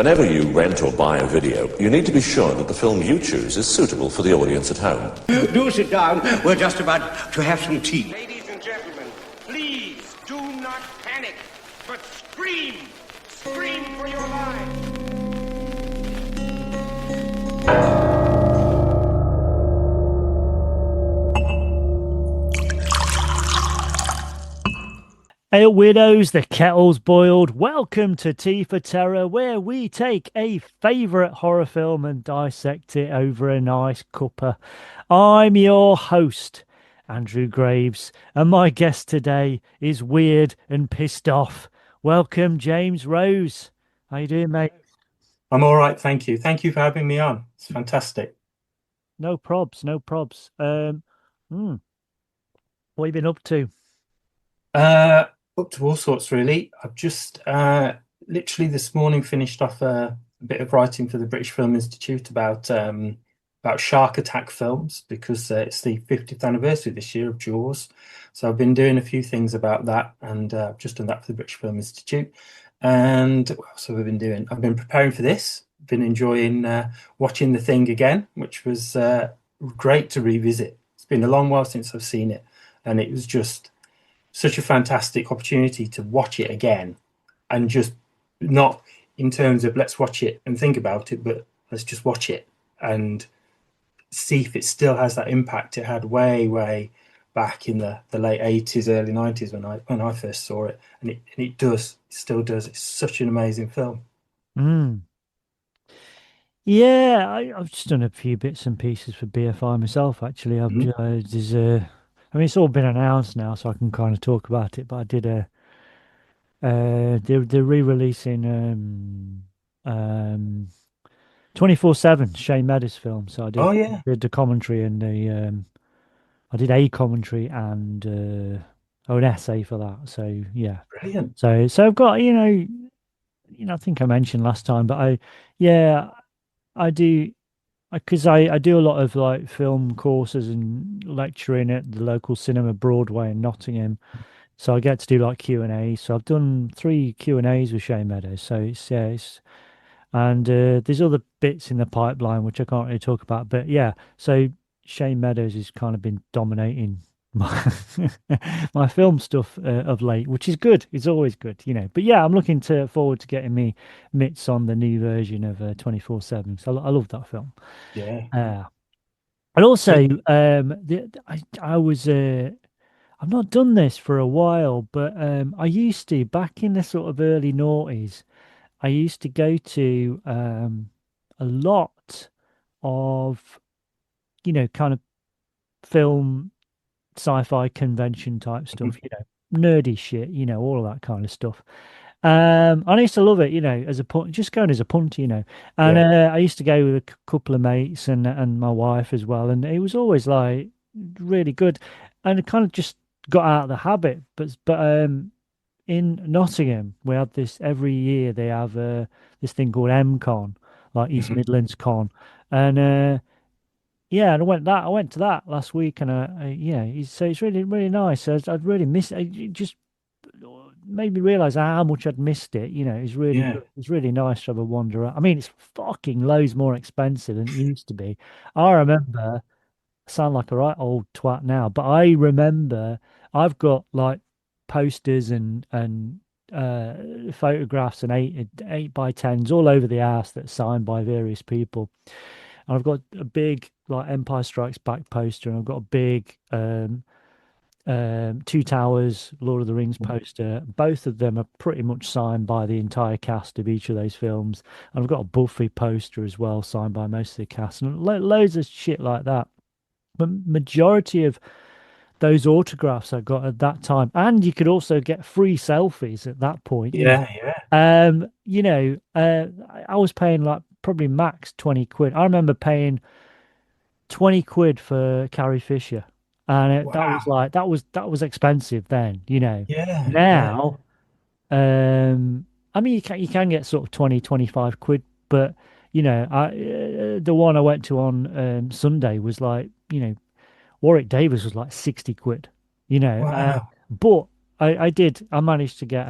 Whenever you rent or buy a video, you need to be sure that the film you choose is suitable for the audience at home. Do sit down. We're just about to have some tea. Ladies and gentlemen, please do not panic, but scream! Scream for your lives! Hey weirdos, the kettle's boiled. Welcome to Tea for Terror, where we take a favourite horror film and dissect it over a nice cuppa. I'm your host, Andrew Graves, and my guest today is weird and pissed off. Welcome, James Rose. How you doing, mate? I'm all right, thank you. Thank you for having me on. It's fantastic. No probs, no probs. What have you been up to? Up to all sorts, really. I've just literally this morning finished off a bit of writing for the British Film Institute about shark attack films, because it's the 50th anniversary this year of Jaws. So I've been doing a few things about that, and I've just done that for the British Film Institute. And what else have I been doing? I've been preparing for this. Been enjoying watching The Thing again, which was great to revisit. It's been a long while since I've seen it, and it was just such a fantastic opportunity to watch it again, and just not in terms of let's watch it and think about it, but let's just watch it and see if it still has that impact it had way back in the late 80s, early 90s when I first saw it. And it does, it still does. It's such an amazing film. Yeah, I've just done a few bits and pieces for BFI myself, actually. I mean, it's all been announced now, so I can kind of talk about it. But I did they're re-releasing 24/7 Shane Meadows film. So I did the commentary and I did a commentary and an essay for that. So yeah, Brilliant. So I've got I think I mentioned last time, but I do. Because I do a lot of like film courses and lecturing at the local cinema Broadway in Nottingham, so I get to do like Q&A. So I've done 3 Q&As with Shane Meadows. So and there's other bits in the pipeline which I can't really talk about. But yeah, so Shane Meadows has kind of been dominating my my film stuff of late, which is good. It's always good, But yeah, I'm looking forward to getting me mitts on the new version of 24/7. So I love that film. Yeah. And also, I was I've not done this for a while, but I used to back in the sort of early noughties. I used to go to a lot of kind of film sci-fi convention type stuff, nerdy shit, all of that kind of stuff. I used to love it, as a punt, just going as a punt, and I used to go with a couple of mates and my wife as well, and it was always like really good, and it kind of just got out of the habit. But in Nottingham, we had this every year. They have this thing called MCon, like East Midlands Con, and yeah, and I went to that last week, and so it's really, really nice. I'd really missed it. It just made me realize how much I'd missed it. It's really, it's really nice to have a wander out. I mean, it's fucking loads more expensive than it used to be. I remember, I sound like a right old twat now, but I remember I've got like posters and photographs and 8x10s all over the house that's signed by various people. And I've got a big like Empire Strikes Back poster, and I've got a big Two Towers Lord of the Rings poster. Both of them are pretty much signed by the entire cast of each of those films. And I've got a Buffy poster as well, signed by most of the cast, and loads of shit like that. But majority of those autographs I got at that time, and you could also get free selfies at that point. I was paying like probably max 20 quid. I remember paying 20 quid for Carrie Fisher, and that was expensive then. Now I mean you can get sort of 20-25 quid, but the one I went to on Sunday was like Warwick Davis was like 60 quid. But I managed to get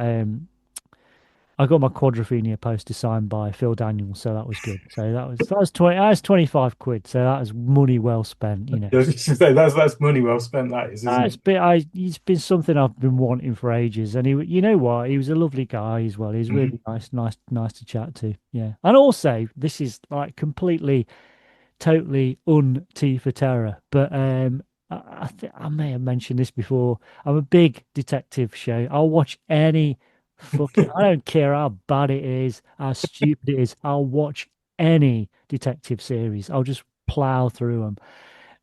I got my Quadrophenia poster signed by Phil Daniels, so that was good. So that was 25 quid. So that was money well spent, you know. I was just gonna say, that's money well spent, that is, isn't it? It's been something I've been wanting for ages, and you know what, he was a lovely guy as well. He's Mhm. really nice to chat to. Yeah, and also this is like completely, totally un-T for terror, but I think I may have mentioned this before. I'm a big detective show. I'll watch any fucking. I don't care how bad it is, how stupid it is. I'll watch any detective series. I'll just plow through them.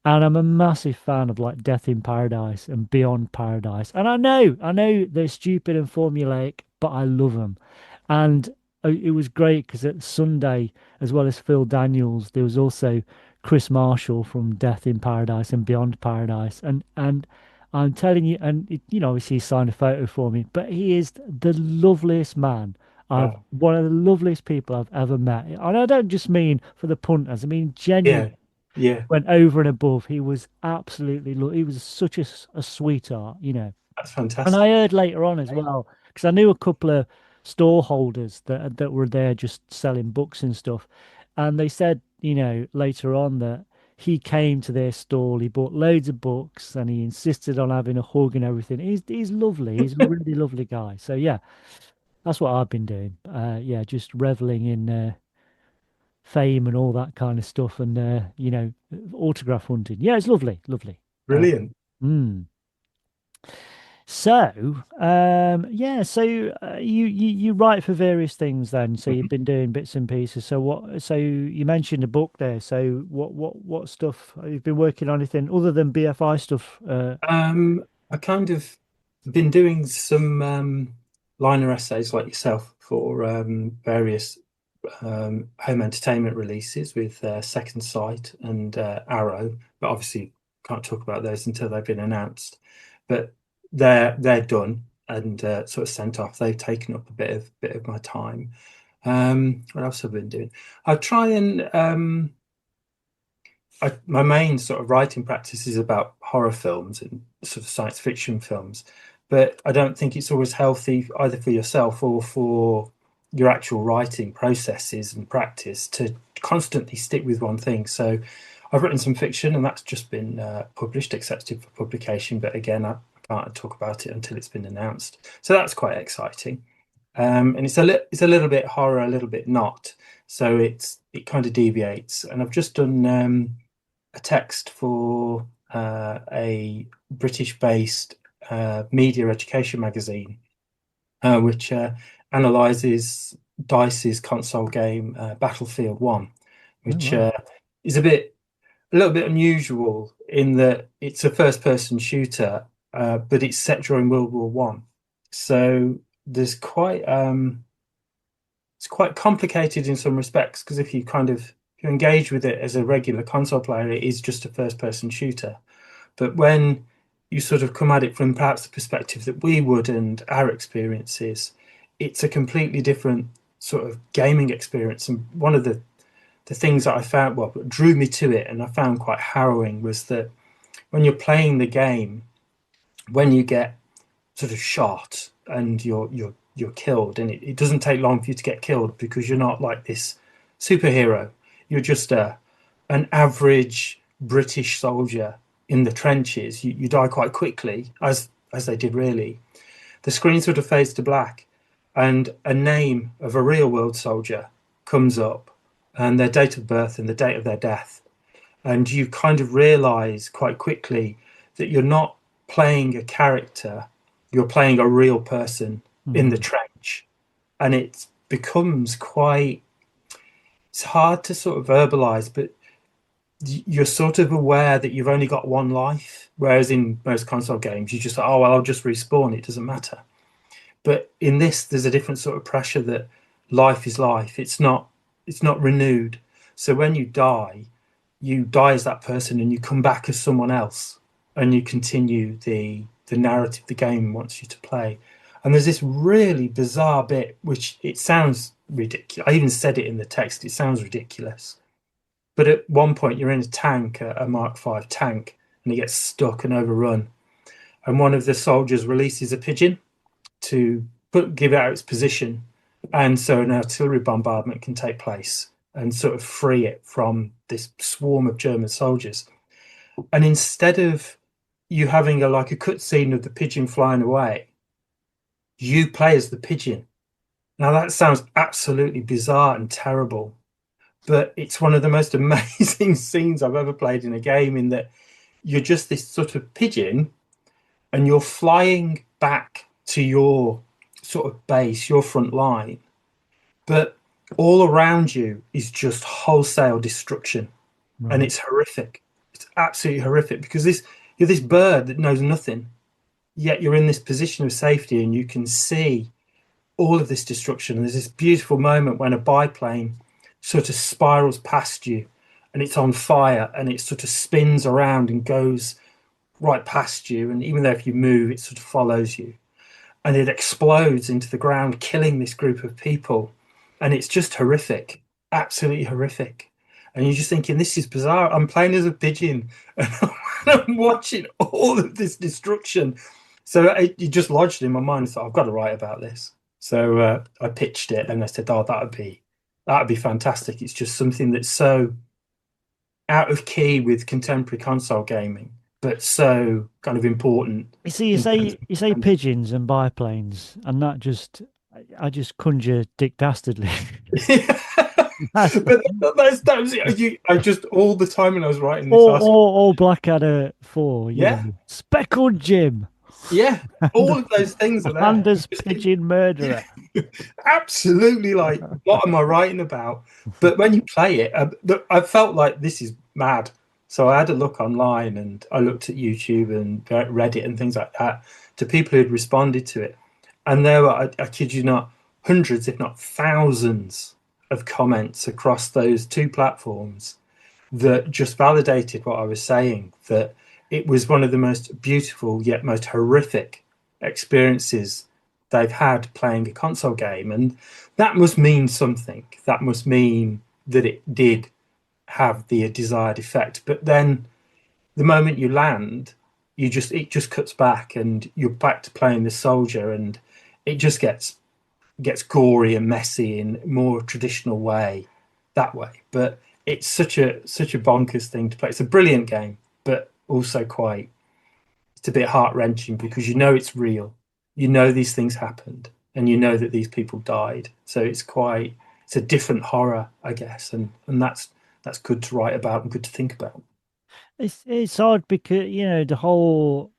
And I'm a massive fan of like Death in Paradise and Beyond Paradise. And I know they're stupid and formulaic, but I love them. And it was great because at Sunday, as well as Phil Daniels, there was also Chris Marshall from Death in Paradise and Beyond Paradise. And I'm telling you, and you know, obviously he signed a photo for me, but he is the loveliest man. I've Wow. one of the loveliest people I've ever met. And I don't just mean for the punters, I mean genuinely Yeah. Yeah. went over and above. He was absolutely, he was such a sweetheart, you know. That's And I fantastic. heard later on as well, because I knew a couple of store holders that were there just selling books and stuff, and they said, you know, later on that he came to their stall, he bought loads of books, and he insisted on having a hug and everything. He's lovely. He's a really lovely guy. So yeah, that's what I've been doing. Yeah, just reveling in fame and all that kind of stuff, and you know, autograph hunting. Yeah, it's lovely, lovely. Brilliant. Mm. So, yeah, so you write for various things then. So you've Mhm. been doing bits and pieces. So what? So you mentioned a book there. So what stuff you've been working on? Anything other than BFI stuff? I kind of been doing some liner essays like yourself for various home entertainment releases with Second Sight and Arrow, but obviously can't talk about those until they've been announced. But they're done and sort of sent off. They've taken up a bit of my time. What else have I been doing? I try and my main sort of writing practice is about horror films and sort of science fiction films, but I don't think it's always healthy either for yourself or for your actual writing processes and practice to constantly stick with one thing. So I've written some fiction and that's just been published, accepted for publication, but again, I can't talk about it until it's been announced. So that's quite exciting. And it's a little bit horror, a little bit not. So it kind of deviates. And I've just done a text for a British-based media education magazine, which analyzes Dice's console game Battlefield 1, Oh, which wow. is a little bit unusual in that it's a first-person shooter, but it's set during World War One. So there's quite it's quite complicated in some respects because if you engage with it as a regular console player, it is just a first-person shooter. But when you sort of come at it from perhaps the perspective that we would and our experiences, it's a completely different sort of gaming experience. And one of the things that I found, well, what drew me to it and I found quite harrowing was that when you're playing the game, when you get sort of shot and you're killed, and it doesn't take long for you to get killed because you're not like this superhero. You're just an average British soldier in the trenches. You die quite quickly, as they did really. The screen sort of fades to black, and a name of a real world soldier comes up, and their date of birth and the date of their death, and you kind of realize quite quickly that you're not playing a character, you're playing a real person in the Mhm. trench. And it becomes quite, it's hard to sort of verbalize, but you're sort of aware that you've only got one life. Whereas in most console games, you just, oh, well, I'll just respawn, it doesn't matter. But in this, there's a different sort of pressure that life is life. It's not renewed. So when you die as that person and you come back as someone else and you continue the narrative the game wants you to play. And there's this really bizarre bit which it sounds ridiculous. I even said it in the text, it sounds ridiculous. But at one point you're in a tank, a Mark V tank, and it gets stuck and overrun. And one of the soldiers releases a pigeon to give out its position. And so an artillery bombardment can take place and sort of free it from this swarm of German soldiers. And instead of you having a like a cutscene of the pigeon flying away, you play as the pigeon. Now that sounds absolutely bizarre and terrible, but it's one of the most amazing scenes I've ever played in a game, in that you're just this sort of pigeon and you're flying back to your sort of base, your front line, but all around you is just wholesale destruction, and Right. it's horrific. It's absolutely horrific because you're this bird that knows nothing, yet you're in this position of safety and you can see all of this destruction. And there's this beautiful moment when a biplane sort of spirals past you and it's on fire and it sort of spins around and goes right past you. And even though if you move, it sort of follows you, and it explodes into the ground, killing this group of people. And it's just horrific, absolutely horrific. And you're just thinking, this is bizarre. I'm playing as a pigeon and I'm watching all of this destruction. So it just lodged in my mind. I thought, I've got to write about this. So I pitched it and I said, oh, that'd be fantastic. It's just something that's so out of key with contemporary console gaming, but so kind of important You see, in terms you say pigeons and biplanes, and that just I just conjure Dick Dastardly. That's But that was it. I just all the time when I was writing this or, article, or Blackadder 4, you yeah, know, Speckled Jim, yeah, and all of those things are there. Anders Just Pigeon Murderer. absolutely, like, what am I writing about? But when you play it, I felt like this is mad. So I had a look online and I looked at YouTube and Reddit and things like that to people who had responded to it, and there were, I kid you not, hundreds, if not thousands, of comments across those two platforms that just validated what I was saying, that it was one of the most beautiful yet most horrific experiences they've had playing a console game. And that must mean something. That must mean that it did have the desired effect. But then the moment you land, it just cuts back and you're back to playing the soldier, and it just gets gory and messy in a more traditional way that way. But it's such a bonkers thing to play. It's a brilliant game, but also quite, it's a bit heart wrenching because you know it's real. You know these things happened, and you know that these people died. So it's a different horror, I guess, and that's good to write about and good to think about. It's odd because you know the whole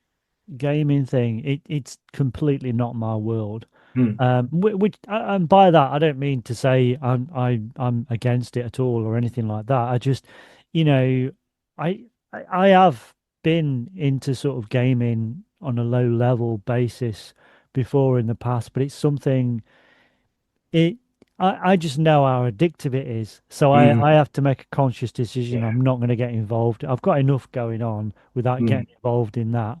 gaming thing. It's completely not my world. Hmm. Which and by that I don't mean to say I'm against it at all or anything like that. I just, you know, I have been into sort of gaming on a low level basis before in the past, but it's something it I just know how addictive it is. So Mm, I have to make a conscious decision. yeah. I'm not going to get involved. I've got enough going on without Mm. getting involved in that.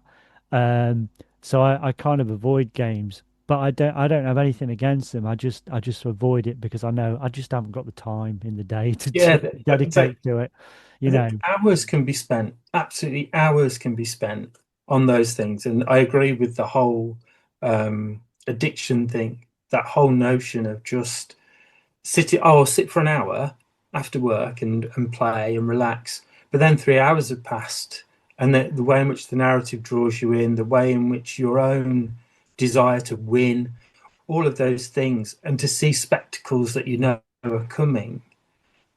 Um, so I kind of avoid games, but I don't have anything against them. I just avoid it because I know I just haven't got the time in the day Yeah, to dedicate to it, you know. hours can be spent, absolutely hours can be spent on those things. And I agree with the whole addiction thing, that whole notion of just I'll sit for an hour after work and play and relax. But then 3 hours have passed, and the way in which the narrative draws you in, the way in which your own desire to win, all of those things, and to see spectacles that you know are coming,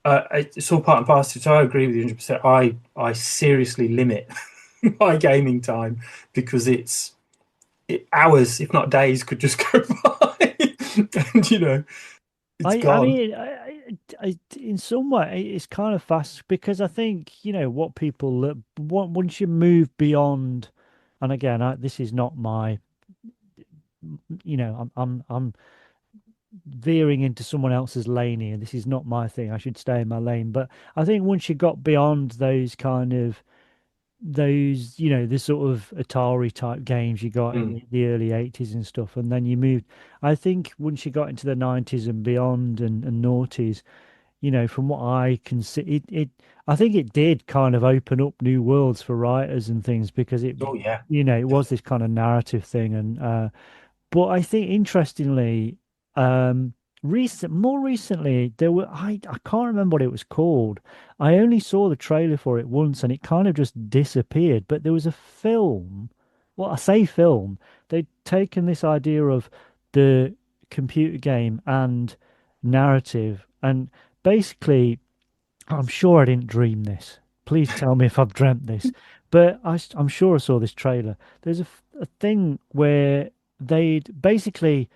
it's all part and parcel. So I agree with you 100%. I seriously limit my gaming time because hours, if not days, could just go by, and it's I gone. mean, in some way, it's kind of fast because I think, you know, what people look, once you move beyond, and again, this is not my, you know, I'm veering into someone else's lane here. This is not my thing. I should stay in my lane. But I think once you got beyond those kind of those, you know, the sort of Atari type games you got in Mm. the early 80s and stuff, and then you moved, I think once you got into the 90s and beyond and noughties, you know, from what I can see, I think it did kind of open up new worlds for writers and things because it, Oh yeah. you know, it was this kind of narrative thing. And, but I think interestingly, um, more recently, there were I can't remember what it was called. I only saw the trailer for it once, and it kind of just disappeared. But there was a film. Well, I say film. They'd taken this idea of the computer game and narrative, and basically, I'm sure I didn't dream this. Please tell me if I've dreamt this. But I'm sure I saw this trailer. There's a thing where they'd basically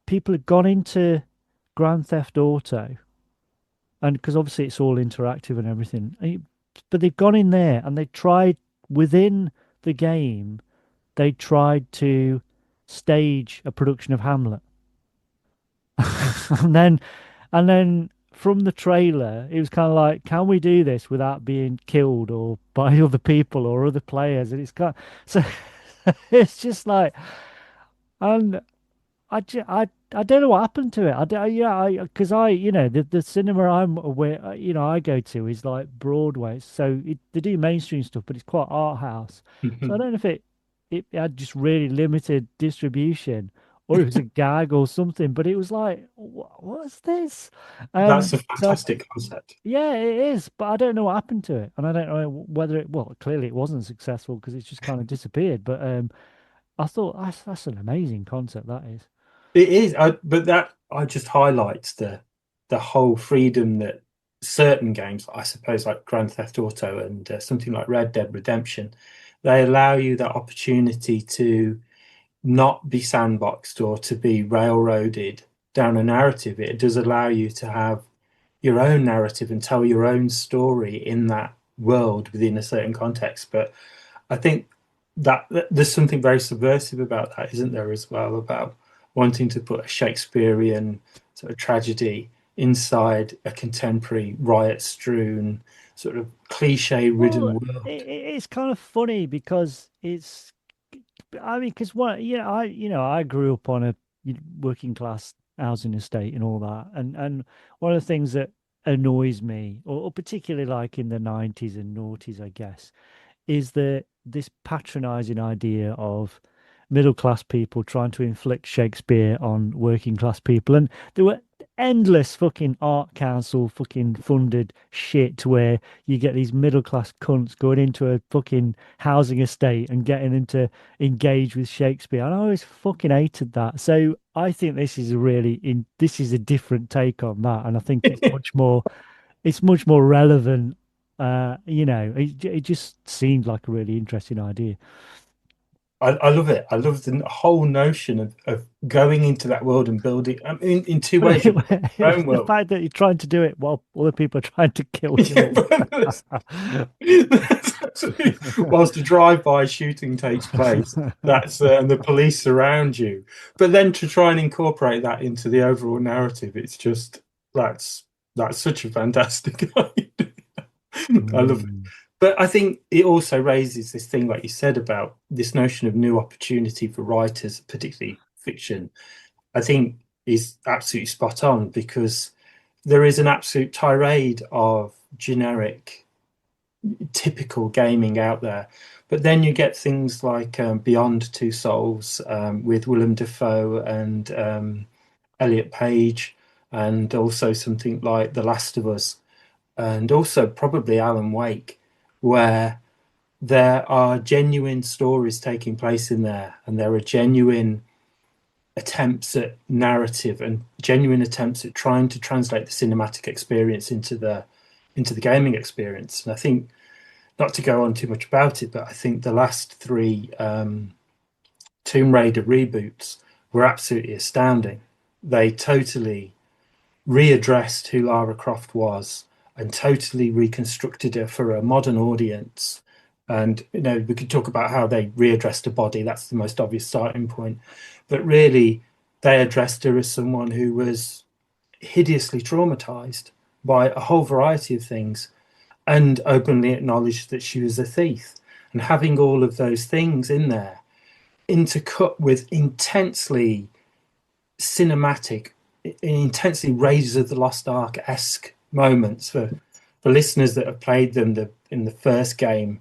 people had gone into Grand Theft Auto, and because obviously it's all interactive and everything, but they've gone in there and they tried within the game, they tried to stage a production of Hamlet. and then and then from the trailer it was kind of like, can we do this without being killed or by other people or other players? And it's kind so it's just like, and I don't know what happened to it. Yeah, because the cinema I'm aware, I go to is like Broadway, so they do mainstream stuff, but it's quite art house. So I don't know if it had just really limited distribution, or it was a gag or something. But it was like, what's this? That's a So fantastic concept. yeah, it is, but I don't know what happened to it, and I don't know whether well, clearly it wasn't successful because it's just kind of disappeared. But I thought that's an amazing concept. That is. It is, but that I just highlights the whole freedom that certain games, I suppose, like Grand Theft Auto and something like Red Dead Redemption, they allow you that opportunity to not be sandboxed or to be railroaded down a narrative. It does allow you to have your own narrative and tell your own story in that world within a certain context. But I think that there's something very subversive about that, isn't there, as well, about wanting to put a Shakespearean sort of tragedy inside a contemporary riot-strewn, sort of cliche-ridden Well, world. it's kind of funny because I mean, because what, I grew up on a working class housing estate and all that, and one of the things that annoys me, or particularly like in the 90s and noughties, I guess, is that this patronizing idea of middle class people trying to inflict Shakespeare on working class people. And there were endless fucking art council fucking funded shit where you get these middle class cunts going into a fucking housing estate and getting them to engage with Shakespeare. And I always fucking hated that. So I think this is a different take on that. And I think it's much more relevant. It just seemed like a really interesting idea. I love it. I love the whole notion of going into that world and building. I mean, in two ways, you build your own The world. fact that you're trying to do it while other people are trying to kill Yeah, you. that's absolutely, whilst a drive-by shooting takes place, that's and the police surround you. But then to try and incorporate that into the overall narrative, it's just that's such a fantastic idea. I love it. Mm. But I think it also raises this thing, like you said, about this notion of new opportunity for writers, particularly fiction. I think is absolutely spot on because there is an absolute tirade of generic, typical gaming out there. But then you get things like Beyond Two Souls with Willem Dafoe and Elliot Page, and also something like The Last of Us, and also probably Alan Wake, where there are genuine stories taking place in there, and there are genuine attempts at narrative and genuine attempts at trying to translate the cinematic experience into the gaming experience. And I think, not to go on too much about it, but I think the last three Tomb Raider reboots were absolutely astounding. They totally readdressed who Lara Croft was and totally reconstructed her for a modern audience. And we could talk about how they readdressed her body. That's the most obvious starting point. But really, they addressed her as someone who was hideously traumatized by a whole variety of things and openly acknowledged that she was a thief. And having all of those things in there, intercut with intensely cinematic, intensely Raiders of the Lost Ark-esque moments for listeners that have played them in the first game.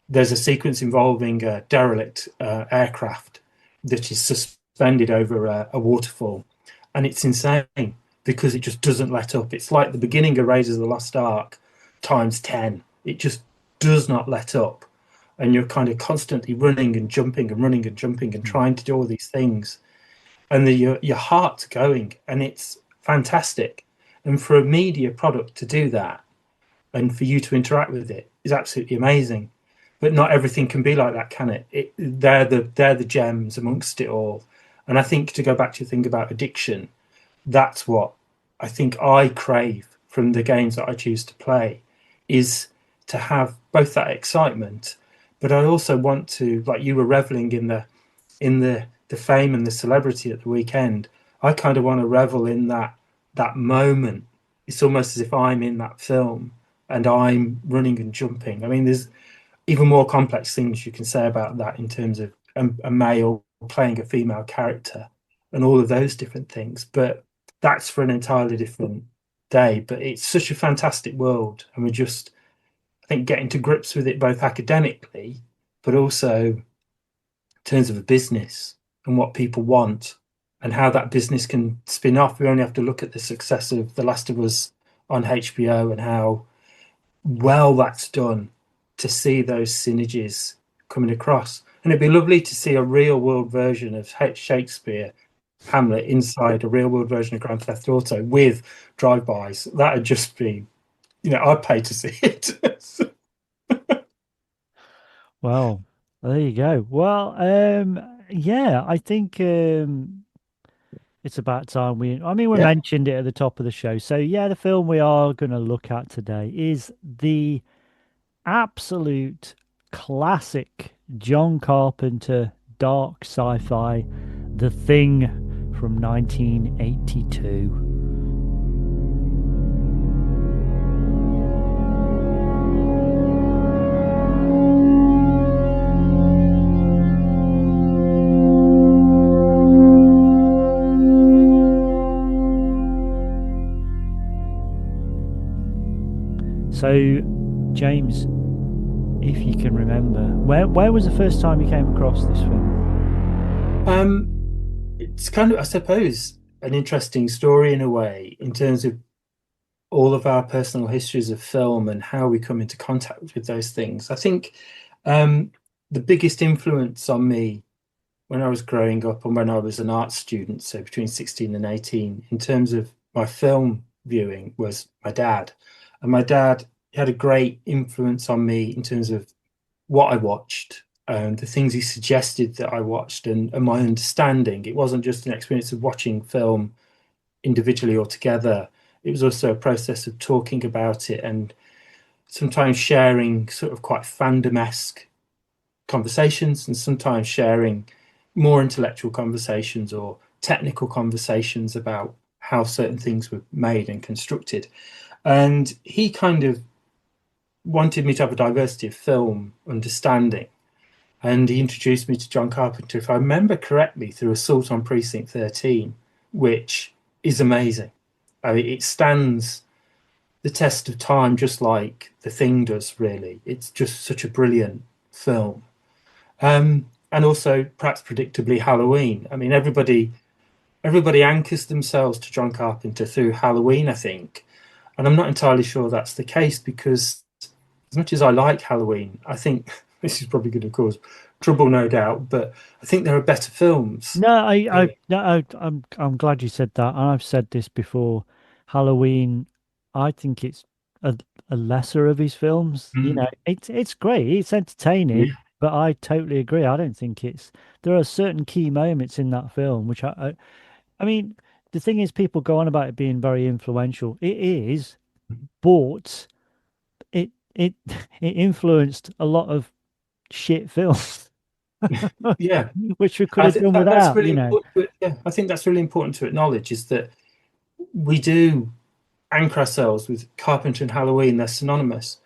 There's a sequence involving a derelict aircraft that is suspended over a waterfall, and it's insane because it just doesn't let up. It's like the beginning of Raiders of the Lost Ark times 10. It just does not let up. And you're kind of constantly running and jumping and running and jumping and trying to do all these things. And your heart's going, and it's fantastic. And for a media product to do that and for you to interact with it is absolutely amazing. But not everything can be like that, can it? They're the gems amongst it all. And I think, to go back to your thing about addiction, that's what I think I crave from the games that I choose to play, is to have both that excitement, but I also want to, like you were reveling in the fame and the celebrity at the weekend. I kind of want to revel in that moment. It's almost as if I'm in that film and I'm running and jumping. I mean, there's even more complex things you can say about that in terms of a male playing a female character and all of those different things. But that's for an entirely different day. But it's such a fantastic world, and we're just, I think, getting to grips with it both academically, but also in terms of a business and what people want and how that business can spin off. We only have to look at the success of The Last of Us on HBO and how well that's done to see those synergies coming across. And it'd be lovely to see a real world version of Shakespeare Hamlet inside a real world version of Grand Theft Auto with drive-bys. That'd just be, I'd pay to see it. Well, there you go. Well, yeah, I think it's about time we Yeah. mentioned it at the top of the show. So yeah, the film we are going to look at today is the absolute classic John Carpenter dark sci-fi, The Thing from 1982. So, James, if you can remember, where was the first time you came across this film? It's kind of, I suppose, an interesting story in a way, in terms of all of our personal histories of film and how we come into contact with those things. I think the biggest influence on me when I was growing up and when I was an art student, so between 16 and 18, in terms of my film viewing, was my dad. And my dad had a great influence on me in terms of what I watched and the things he suggested that I watched, and my understanding. It wasn't just an experience of watching film individually or together. It was also a process of talking about it and sometimes sharing sort of quite fandom-esque conversations, and sometimes sharing more intellectual conversations or technical conversations about how certain things were made and constructed. And he kind of wanted me to have a diversity of film understanding. And he introduced me to John Carpenter, if I remember correctly, through Assault on Precinct 13, which is amazing. I mean, it stands the test of time just like The Thing does, really. It's just such a brilliant film. And also, perhaps predictably, Halloween. I mean, everybody anchors themselves to John Carpenter through Halloween, I think. And I'm not entirely sure that's the case, because as much as I like Halloween, I think this is probably going to cause trouble, no doubt, but I think there are better films. No, I'm glad you said that, and I've said this before. Halloween, I think it's a lesser of his films. You Mm, know, it's great, it's entertaining, yeah. but I totally agree. I don't think it's. There are certain key moments in that film which I mean, the thing is, people go on about it being very influential. It is, but it it influenced a lot of shit films, Yeah. which we could have done That's without. really important. Yeah, I think that's really important to acknowledge, is that we do anchor ourselves with Carpenter and Halloween. They're synonymous.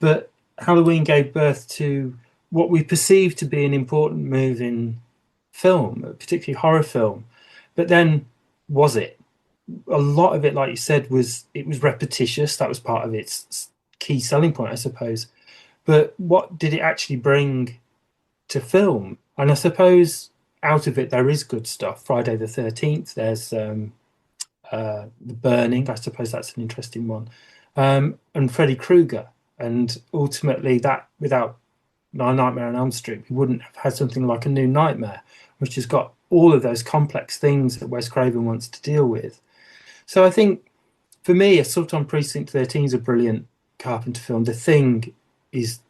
But Halloween gave birth to what we perceive to be an important move in film, particularly horror film. But then, was it? A lot of it, like you said, was repetitious. That was part of its key selling point, I suppose. But what did it actually bring to film? And I suppose out of it there is good stuff. Friday the 13th. There's The Burning. I suppose that's an interesting one. And Freddy Krueger. And ultimately, that without Nightmare on Elm Street, we wouldn't have had something like A New Nightmare, which has got all of those complex things that Wes Craven wants to deal with. So I think, for me, Assault on Precinct 13 is a brilliant Carpenter film. The Thing is,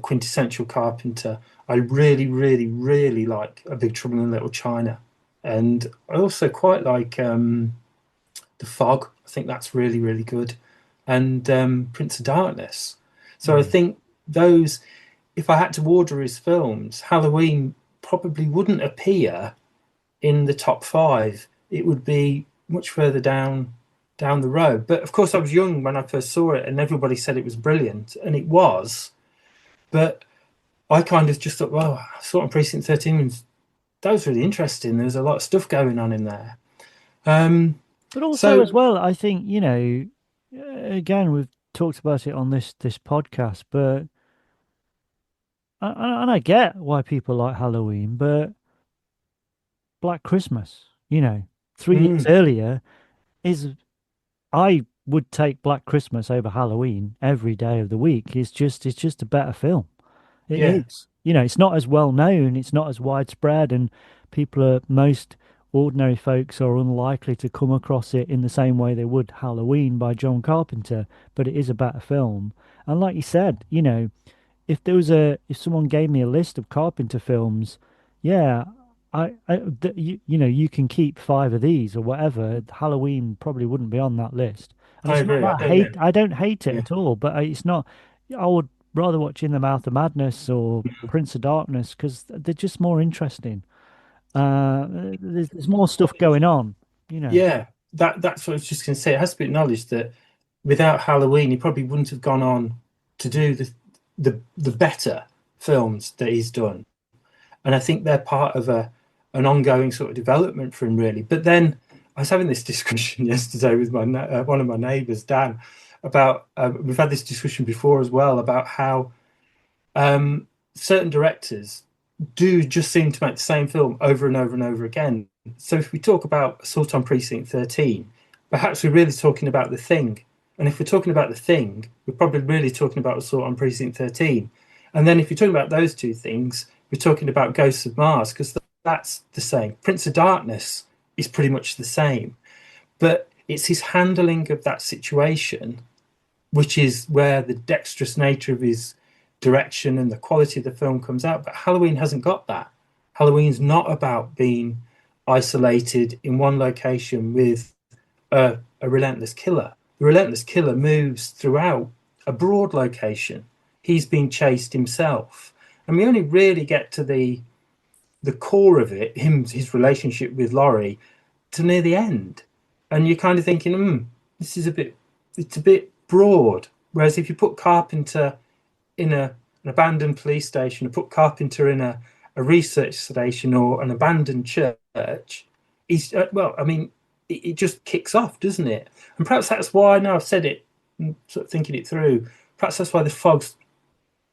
quintessential Carpenter. I really, really, really like A Big Trouble in Little China. And I also quite like The Fog. I think that's really, really good. And Prince of Darkness. So I think those, if I had to order his films, Halloween probably wouldn't appear in the top 5. It would be much further down the road. But of course, I was young when I first saw it, and everybody said it was brilliant, and it was. But I kind of just thought, well, I saw it on Precinct 13, that was really interesting. There's a lot of stuff going on in there. But also, as well, I think, again, we've talked about it on this podcast, but and I get why people like Halloween, but Black Christmas, 3 years earlier is, I would take Black Christmas over Halloween every day of the week. It's just a better film. It Yeah. is. It's not as well known, it's not as widespread, and most ordinary folks are unlikely to come across it in the same way they would Halloween by John Carpenter, but it is a better film. And like you said, if someone gave me a list of Carpenter films, yeah, you can keep 5 of these or whatever. Halloween probably wouldn't be on that list. And I it's not agree. that I don't hate it at all, but it's not. I would rather watch In the Mouth of Madness or Prince of Darkness because they're just more interesting. There's more stuff going on, Yeah, that's what I was just going to say. It has to be acknowledged that without Halloween, he probably wouldn't have gone on to do the better films that he's done. And I think they're part of an ongoing sort of development for him, really. But then I was having this discussion yesterday with one of my neighbours, Dan, about we've had this discussion before as well about how certain directors do just seem to make the same film over and over and over again. So if we talk about Assault on Precinct 13, perhaps we're really talking about The Thing. And if we're talking about The Thing, we're probably really talking about Assault on Precinct 13. And then if you're talking about those two things, we're talking about Ghosts of Mars, because that's the same. Prince of Darkness is pretty much the same. But it's his handling of that situation, which is where the dexterous nature of his direction and the quality of the film comes out. But Halloween hasn't got that. Halloween's not about being isolated in one location with a relentless killer. The relentless killer moves throughout a broad location. He's being chased himself. And we only really get to the core of it, his relationship with Laurie, to near the end. And you're kind of thinking, it's a bit broad. Whereas if you put Carpenter in an abandoned police station, or put Carpenter in a research station or an abandoned church, he's it just kicks off, doesn't it? And perhaps that's why, now I've said it, sort of thinking it through, perhaps that's why The Fog's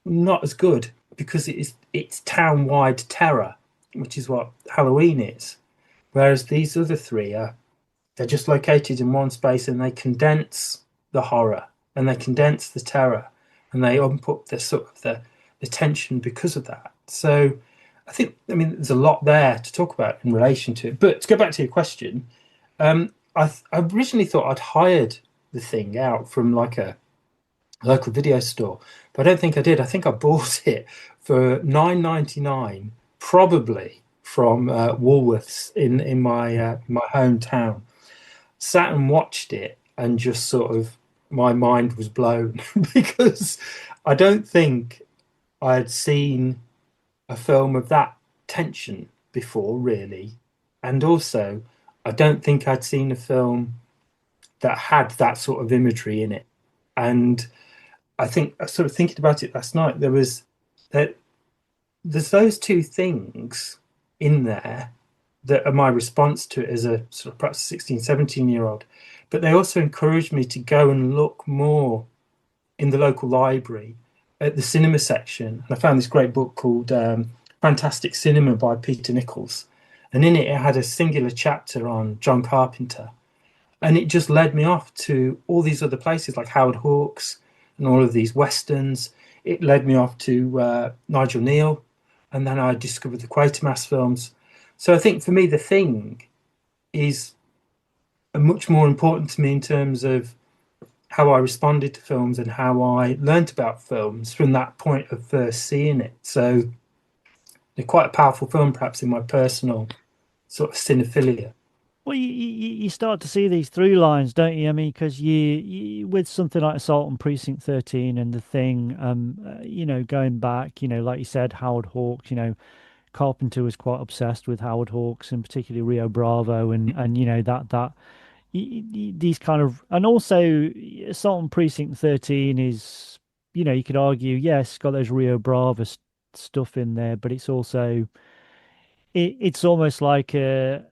not as good, because it's town-wide terror, which is what Halloween is. Whereas these other three they're just located in one space, and they condense the horror and they condense the terror, and they put the tension because of that. So I mean, there's a lot there to talk about in relation to it. But to go back to your question, I originally thought I'd hired The Thing out from like a local video store, but I don't think I did. I think I bought it for $9.99, probably from Woolworths in my hometown. Sat and watched it, and just sort of my mind was blown because I don't think I had seen a film of that tension before, really. And also, I don't think I'd seen a film that had that sort of imagery in it. And I think, sort of thinking about it last night, there's those two things in there that are my response to it as a sort of perhaps 16, 17-year-old. But they also encouraged me to go and look more in the local library at the cinema section. And I found this great book called Fantastic Cinema by Peter Nichols. And in it, it had a singular chapter on John Carpenter. And it just led me off to all these other places like Howard Hawks and all of these westerns. It led me off to Nigel Neal, and then I discovered the Quatermass films. So I think for me, The Thing is much more important to me in terms of how I responded to films and how I learnt about films from that point of first seeing it. So they're quite a powerful film, perhaps in my personal sort of cinephilia. Well, you start to see these through lines, don't you? I mean, because you with something like Assault on Precinct 13 and The Thing, going back, like you said, Howard Hawks, Carpenter was quite obsessed with Howard Hawks and particularly Rio Bravo and these kind of, and also Assault on Precinct 13 is, you could argue, yes, it's got those Rio Bravo stuff in there, but it's also it's almost like a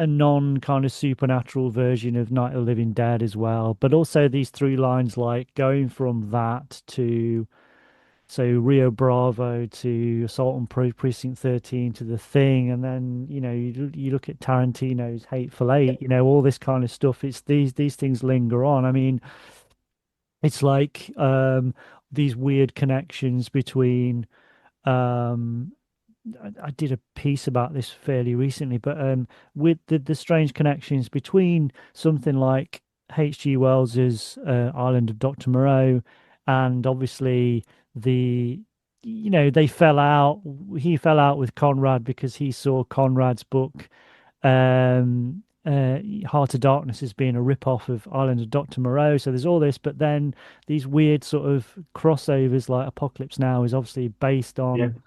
non kind of supernatural version of Night of the Living Dead as well. But also these through lines like going from that to Rio Bravo to Assault on Precinct 13 to The Thing, and then you look at Tarantino's Hateful Eight, all this kind of stuff. It's these things linger on. I mean, it's like these weird connections between um I did a piece about this fairly recently, but with the strange connections between something like H.G. Wells's Island of Dr. Moreau, and obviously they fell out. He fell out with Conrad because he saw Conrad's book, Heart of Darkness, as being a rip-off of Island of Dr. Moreau. So there's all this, but then these weird sort of crossovers, like Apocalypse Now is obviously based Yeah. on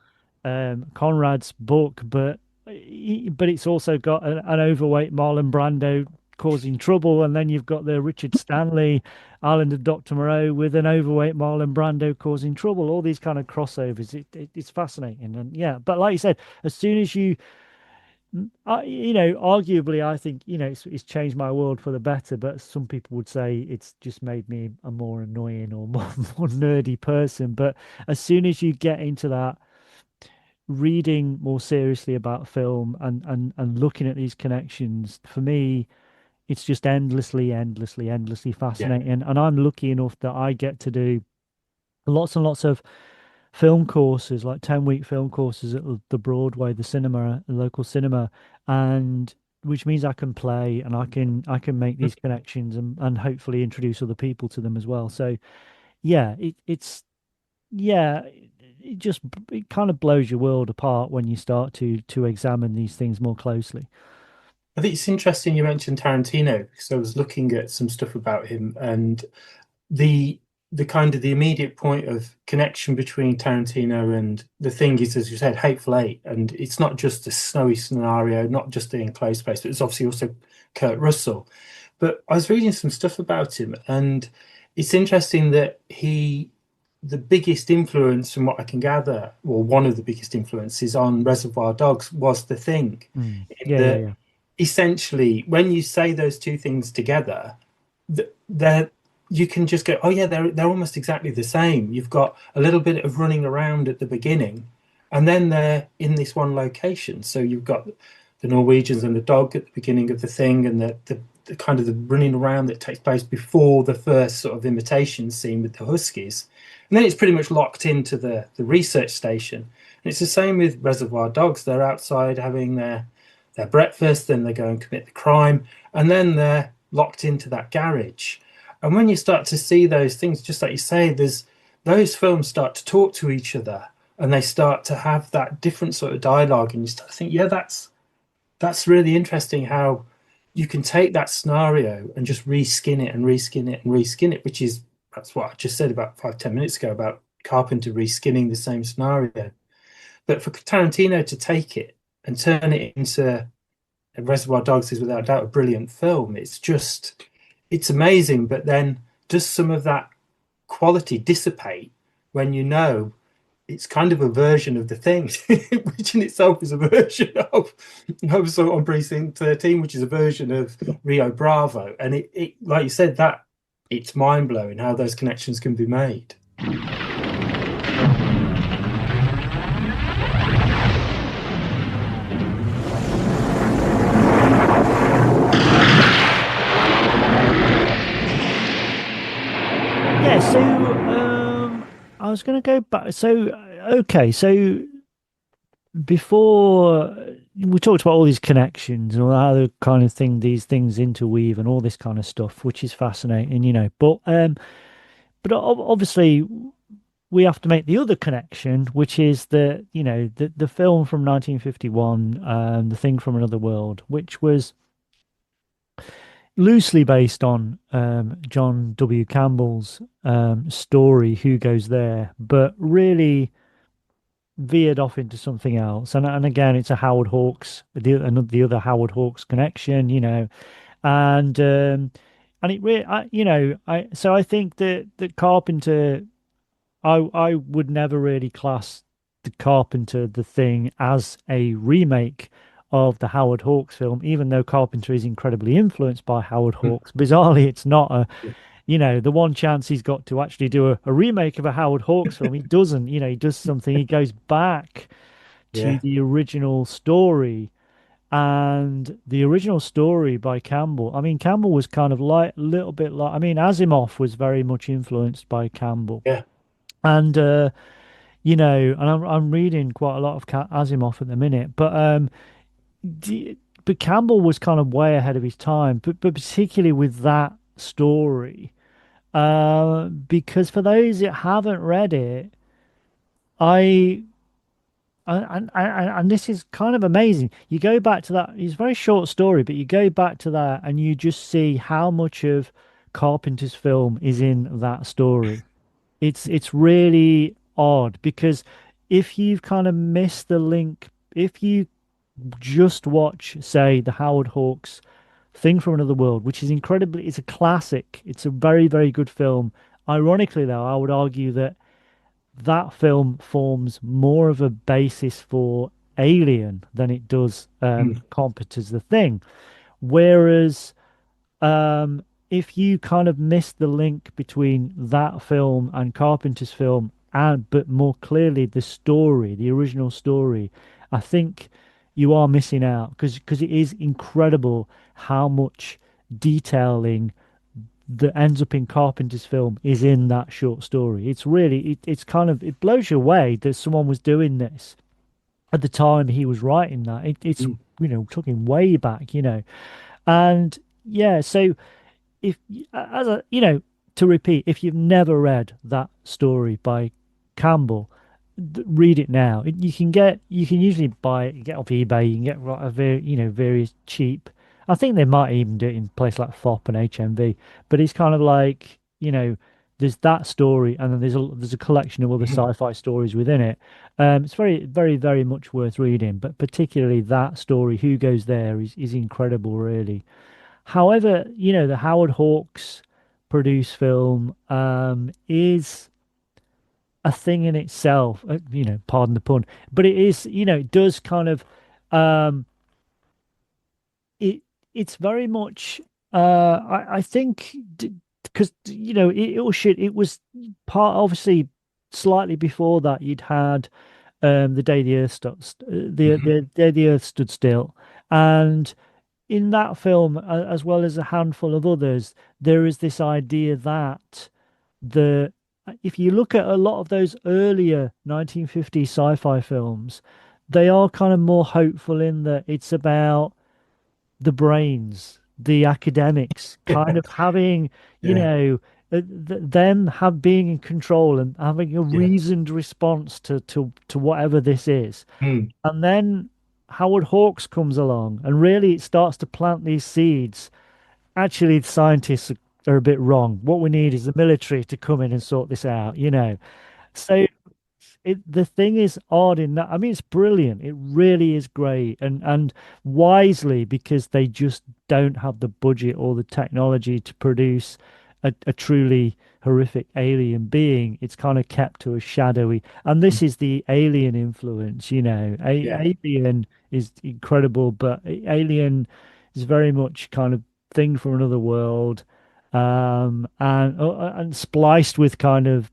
Conrad's book, but it's also got an overweight Marlon Brando causing trouble, and then you've got the Richard Stanley Island of Dr. Moreau with an overweight Marlon Brando causing trouble. All these kind of crossovers. It's fascinating, and yeah. But like you said, as soon as arguably, I think it's changed my world for the better. But some people would say it's just made me a more annoying or more nerdy person. But as soon as you get into that reading more seriously about film and looking at these connections, for me, it's just endlessly fascinating. And I'm lucky enough that I get to do lots and lots of film courses, like 10-week film courses at the Broadway, the local cinema, and which means I can play and I can make these connections and hopefully introduce other people to them as well. So yeah, it's yeah, it kind of blows your world apart when you start to examine these things more closely. I think it's interesting you mentioned Tarantino because I was looking at some stuff about him, and the kind of the immediate point of connection between Tarantino and The Thing is, as you said, Hateful Eight, and it's not just a snowy scenario, not just the enclosed space, but it's obviously also Kurt Russell. But I was reading some stuff about him, and it's interesting that the biggest influence, from what I can gather, or one of the biggest influences on Reservoir Dogs was The Thing. Yeah. Essentially, when you say those two things together, you can just go, oh yeah, they're almost exactly the same. You've got a little bit of running around at the beginning, and then they're in this one location. So you've got the Norwegians and the dog at the beginning of The Thing, and the kind of the running around that takes place before the first sort of imitation scene with the Huskies. And then it's pretty much locked into the research station. And it's the same with Reservoir Dogs. They're outside having their breakfast, then they go and commit the crime, and then they're locked into that garage. And when you start to see those things, just like you say, those films start to talk to each other, and they start to have that different sort of dialogue, and you start to think, yeah, that's really interesting how you can take that scenario and just reskin it, which is that's what I just said about 5-10 minutes ago about Carpenter reskinning the same scenario. But for Tarantino to take it and turn it into Reservoir Dogs is without doubt a brilliant film. It's amazing. But then does some of that quality dissipate when it's kind of a version of The Thing, which in itself is a version of Assault on Precinct 13, which is a version of Rio Bravo. And it like you said, that it's mind-blowing how those connections can be made. yeah, so I was going to go back. So okay, so before we talked about all these connections and all how the kind of thing these things interweave and all this kind of stuff, which is fascinating, but obviously we have to make the other connection, which is the film from 1951, The Thing from Another World, which was loosely based on John W. Campbell's story, Who Goes There, but really veered off into something else. And again, it's a Howard Hawks, the other Howard Hawks connection, and it really, so I think that Carpenter, I would never really class the Carpenter The Thing as a remake of the Howard Hawks film, even though Carpenter is incredibly influenced by Howard Mm. Hawks. Bizarrely, it's not Yeah. the one chance he's got to actually do a remake of a Howard Hawks film, he doesn't, he does something, he goes back to Yeah. the original story. And the original story by Campbell, I mean, Campbell was kind of like a little bit like, I mean, Asimov was very much influenced by Campbell. Yeah. And and I'm reading quite a lot of Asimov at the minute, but Campbell was kind of way ahead of his time, but particularly with that story, because for those that haven't read it, I and this is kind of amazing. You go back to that; it's a very short story, but you go back to that and you just see how much of Carpenter's film is in that story. It's really odd because if you've kind of missed the link, if you just watch, say, the Howard Hawks Thing from Another World, which is incredibly, it's a classic. It's a very, very good film. Ironically, though, I would argue that that film forms more of a basis for Alien than it does Mm. Carpenter's The Thing. Whereas if you kind of miss the link between that film and Carpenter's film, and but more clearly the story, the original story, I think you are missing out because it is incredible how much detailing that ends up in Carpenter's film is in that short story. It's really it's kind of it blows you away that someone was doing this at the time he was writing that. It's Mm. talking way back, and yeah, so if as a to repeat, if you've never read that story by Campbell, read it now. You can usually buy it, get off eBay. You can get a very various cheap. I think they might even do it in places like FOP and HMV. But it's kind of like there's that story, and then there's a collection of other Mhm. sci-fi stories within it. It's very very very much worth reading, but particularly that story, Who Goes There, is incredible, really. However, the Howard Hawks produced film is a thing in itself, pardon the pun, but it is, it does kind of um it it's very much I think because it was part obviously slightly before that you'd had the day the earth Mhm. the day the earth stood still, and in that film, as well as a handful of others, there is this idea that the if you look at a lot of those earlier 1950s sci-fi films, they are kind of more hopeful in that it's about the brains, the academics, kind of having, Yeah. them have being in control and having a Yeah. reasoned response to whatever this is. Mm. And then Howard Hawks comes along and really it starts to plant these seeds. Actually, the scientists are a bit wrong. What we need is the military to come in and sort this out. So the thing is odd in that. I mean, it's brilliant. It really is great, and wisely because they just don't have the budget or the technology to produce a truly horrific alien being. It's kind of kept to a shadowy, and this is the Alien influence. Yeah. Alien is incredible, but Alien is very much kind of thing from another world and spliced with kind of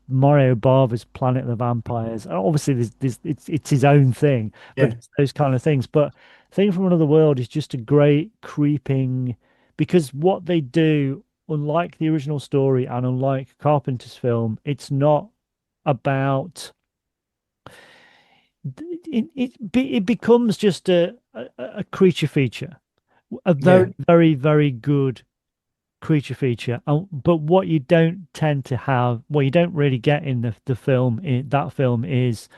Mario Bava's Planet of the Vampires. And obviously, it's his own thing, but Yeah. it's those kind of things. But Thing from Another World is just a great creeping because what they do. unlike the original story and unlike Carpenter's film, it's not about it becomes just a creature feature, a Yeah. very, very, very good creature feature. But what you don't tend to have, what you don't really get in the film, in that film, is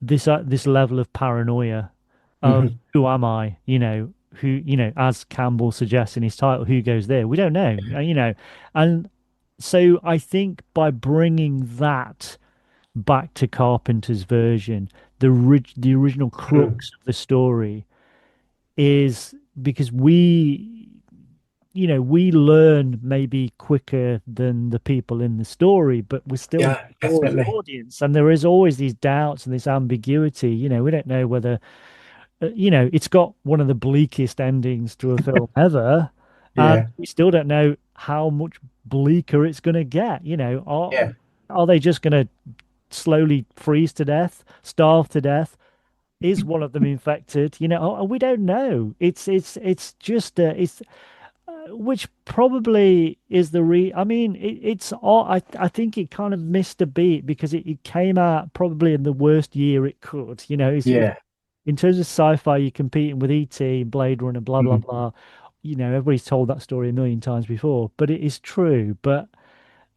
this level of paranoia of Hmm. who am I? Who, as Campbell suggests in his title, who goes there? We don't know, and so I think by bringing that back to Carpenter's version, the original Mm. crux of the story is because we learn maybe quicker than the people in the story, but we're still Yeah, for the definitely. audience, and there is always these doubts and this ambiguity. We don't know whether, it's got one of the bleakest endings to a film ever, and Yeah. we still don't know how much bleaker it's going to get. Yeah. Are they just going to slowly freeze to death, starve to death? Is one of them infected? We don't know. It's just it's which probably is I mean, it's all. I think it kind of missed a beat because it came out probably in the worst year it could. It's Yeah. in terms of sci-fi, you're competing with E.T., Blade Runner, blah blah Mhm. blah. Everybody's told that story a million times before, but it is true. But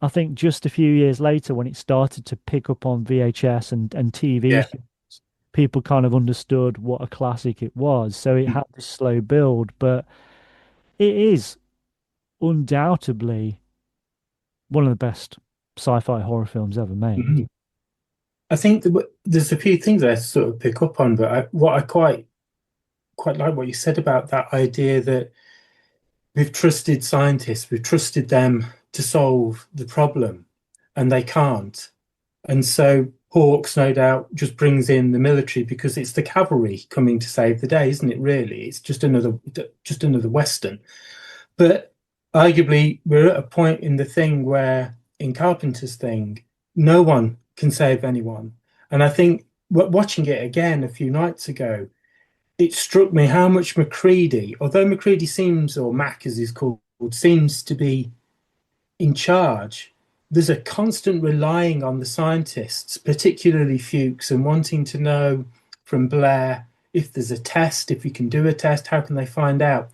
I think just a few years later, when it started to pick up on VHS and TV, Yeah. films, people kind of understood what a classic it was. So it had this slow build, but it is undoubtedly one of the best sci-fi horror films ever made. Mhm. I think there's a few things I sort of pick up on, but what I quite like what you said about that idea that we've trusted scientists, we've trusted them to solve the problem, and they can't. And so Hawks, no doubt, just brings in the military because it's the cavalry coming to save the day, isn't it? Really, it's just another Western. But arguably, we're at a point in the thing where, in Carpenter's thing, no one can save anyone. And I think watching it again a few nights ago, it struck me how much McCready, although McCready seems, or Mac as he's called, seems to be in charge, there's a constant relying on the scientists, particularly Fuchs, and wanting to know from Blair if there's a test, if we can do a test, how can they find out?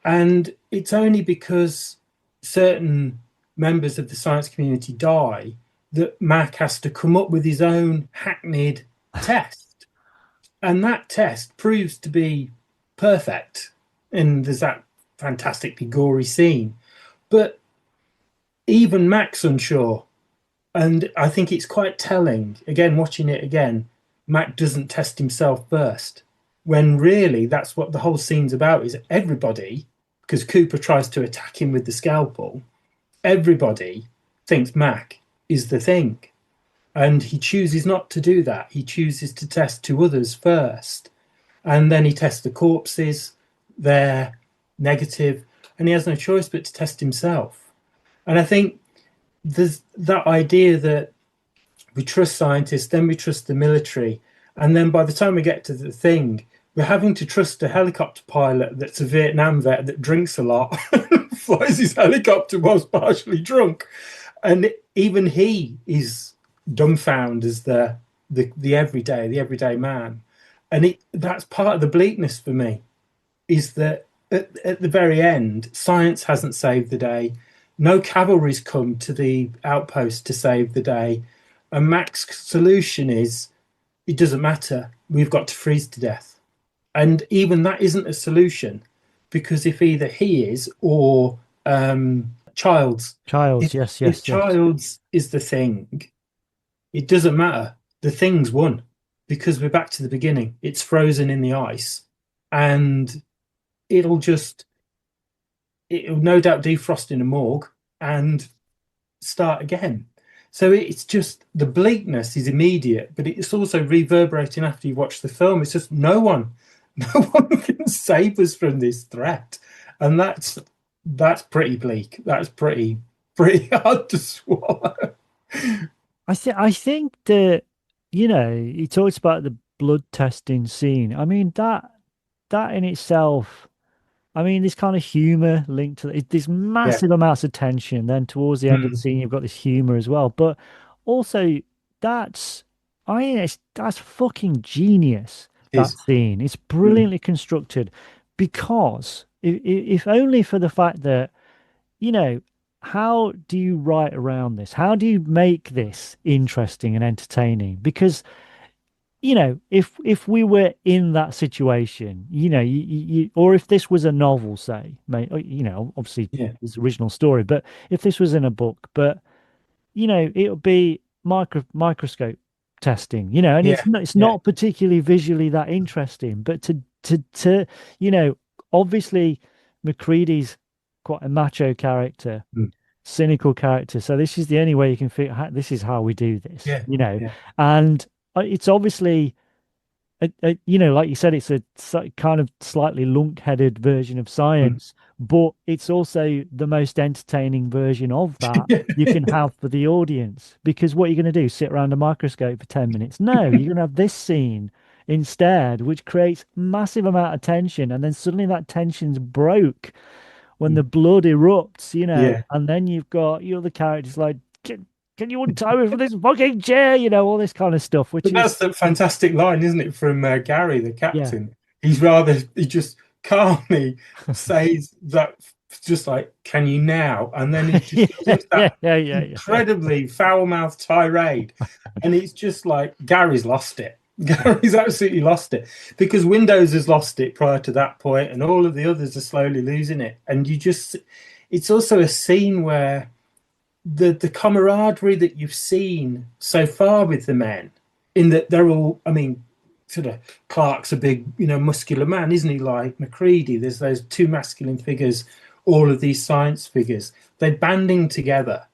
And it's only because certain members of the science community die that Mac has to come up with his own hackneyed test. And that test proves to be perfect. And there's that fantastically gory scene. But even Mac's unsure. And I think it's quite telling, again, watching it again, Mac doesn't test himself first. When really that's what the whole scene's about is everybody, because Cooper tries to attack him with the scalpel, everybody thinks Mac is the thing. And he chooses not to do that. He chooses to test two others first. And then he tests the corpses, they're negative, and he has no choice but to test himself. And I think there's that idea that we trust scientists, then we trust the military, and then by the time we get to the thing, we're having to trust a helicopter pilot that's a Vietnam vet that drinks a lot, flies his helicopter whilst partially drunk, and even he is dumbfounded as the everyday man, and that's part of the bleakness for me is that at the very end, science hasn't saved the day. No cavalry's come to the outpost to save the day. And Mac's solution is it doesn't matter. We've got to freeze to death. And even that isn't a solution because if either he is or Childs, Childs, if, yes, if yes, yes. Childs is the thing, it doesn't matter. The thing's won because we're back to the beginning. It's frozen in the ice and it'll just it'll no doubt defrost in a morgue and start again. So it's just the bleakness is immediate, but it's also reverberating after you watch the film. It's just no one can save us from this threat, and that's pretty bleak. That's pretty hard to swallow. I think that he talks about the blood testing scene. I mean that in itself. I mean, this kind of humor linked to it, this Yeah. massive amounts of tension. Then towards the end of the Mm. scene, you've got this humor as well. But also, that's I mean, that's fucking genius. That Is. scene, it's Mm. brilliantly constructed because if only for the fact that how do you write around this? How do you make this interesting and entertaining? Because if we were in that situation, or if this was a novel, say, obviously Yeah. it's original story, but if this was in a book, but it would be microscope testing, and Yeah. it's Yeah. not particularly visually that interesting, but to you know, obviously McCready's quite a macho character, Mm. cynical character, so this is the only way you can figure this is how we do this, Yeah. Yeah. and it's obviously like you said, it's a kind of slightly lunk-headed version of Mm. science, but it's also the most entertaining version of that Yeah. you can have for the audience. Because what you're going to do, sit around a microscope for 10 minutes? No, you're going to have this scene instead, which creates massive amount of tension, and then suddenly that tension's broke when the Mm. blood erupts, Yeah. and then you've got your other characters like, can you untie me from this fucking chair? All this kind of stuff, which But is, that's the fantastic line, isn't it, from Gary, the yeah. captain? He just calmly says that, just like, "Can you now?" And then he just Yeah, goes into yeah, that yeah, yeah, yeah. incredibly foul-mouthed tirade, and it's just like Gary's lost it. Gary's absolutely lost it because Windows has lost it prior to that point, and all of the others are slowly losing it. And it's also a scene where the camaraderie that you've seen so far with the men, in that they're all, I mean, sort of Clark's a big, muscular man, isn't he? Like Macready, there's those two masculine figures, all of these science figures. They're banding together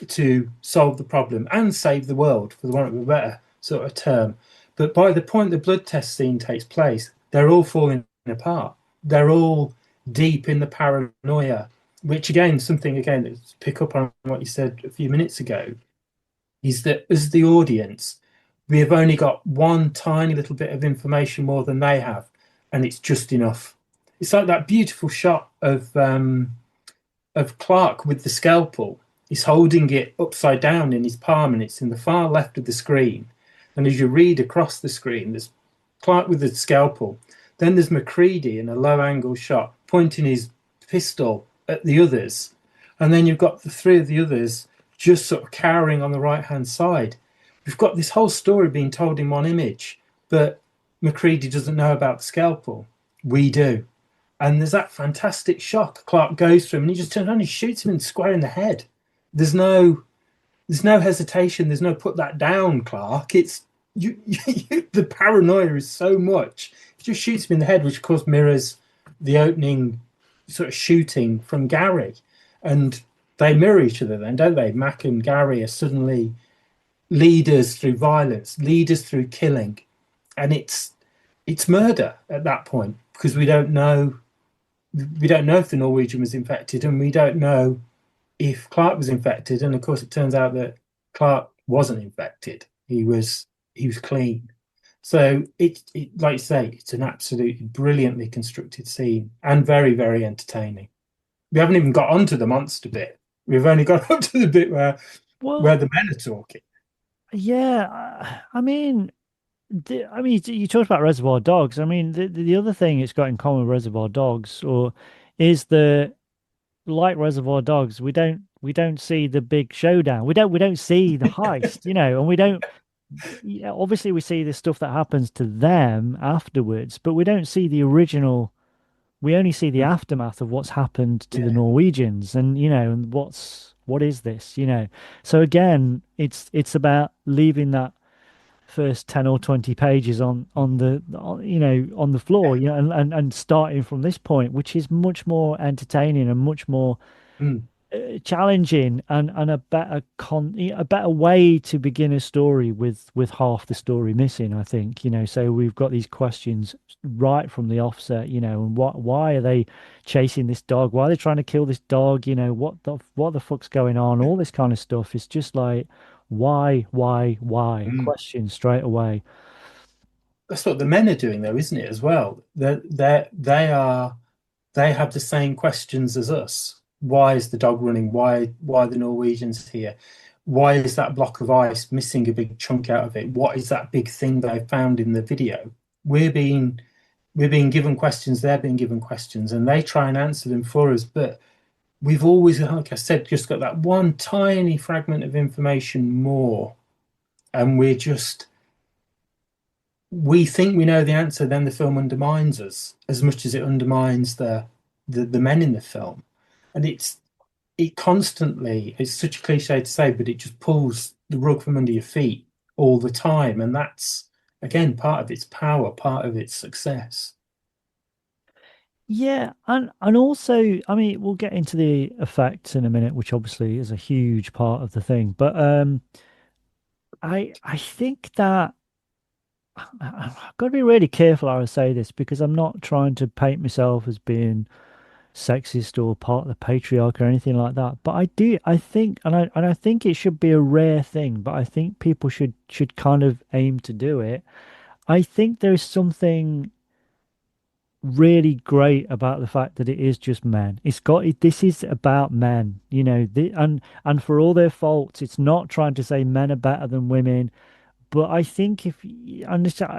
to solve the problem and save the world, for the want of a better sort of term. But by the point the blood test scene takes place, they're all falling apart. They're all deep in the paranoia, which again, something again, let's pick up on what you said a few minutes ago, is that as the audience, we have only got one tiny little bit of information more than they have, and it's just enough. It's like that beautiful shot of Clark with the scalpel. He's holding it upside down in his palm, and it's in the far left of the screen. And as you read across the screen, there's Clark with the scalpel. Then there's Macready in a low angle shot, pointing his pistol at the others. And then you've got the three of the others just sort of cowering on the right hand side. We've got this whole story being told in one image, but Macready doesn't know about the scalpel. We do. And there's that fantastic shock. Clark goes through him and he just turns around and shoots him square in the head. There's no hesitation. There's no put that down, Clark. It's the paranoia is so much. It just shoots him in the head, which of course mirrors the opening sort of shooting from Gary. And they mirror each other then, don't they? Mac and Gary are suddenly leaders through violence, leaders through killing. And it's murder at that point because we don't know if the Norwegian was infected, and we don't know if Clark was infected. And of course, it turns out that Clark wasn't infected. He was clean. So it like you say, it's an absolutely brilliantly constructed scene and very, very entertaining. We haven't even got onto the monster bit. We've only got up to the bit where Well, the men are talking. yeah. I mean, you talked about Reservoir Dogs. I mean, the other thing it's got in common with Reservoir Dogs, or is the like Reservoir Dogs, we don't see the big showdown. We don't see the heist, and we don't. Yeah, obviously, we see the stuff that happens to them afterwards, but we don't see the original. We only see the aftermath of what's happened to the Yeah. Norwegians, and what is this? So again, it's about leaving that first 10 or 20 pages on the floor, and starting from this point, which is much more entertaining and much more Mm. challenging, and a better way to begin a story with half the story missing, I think. So we've got these questions right from the offset, and why are they chasing this dog? Why are they trying to kill this dog? What the fuck's going on? All this kind of stuff. It's just like, why Mm. questions straight away. That's what the men are doing, though, isn't it? As well, they are they have the same questions as us. Why is the dog running? Why are the Norwegians here? Why is that block of ice missing a big chunk out of it? What is that big thing they found in the video? We're being we're being given questions, they're being given questions, and they try and answer them for us. But we've always, like I said, just got that one tiny fragment of information more, and we think we know the answer, then the film undermines us as much as it undermines the men in the film. And it constantly, it's such a cliche to say, but it just pulls the rug from under your feet all the time. And that's again part of its power, part of its success. Yeah, and also, I mean, we'll get into the effects in a minute, which obviously is a huge part of the thing. But I think that I've got to be really careful how I say this because I'm not trying to paint myself as being sexist or part of the patriarchy or anything like that. But I think, and I think it should be a rare thing, but I think people should kind of aim to do it. I think there's something really great about the fact that it is just men. This is about men, and for all their faults, it's not trying to say men are better than women. But I think if you understand,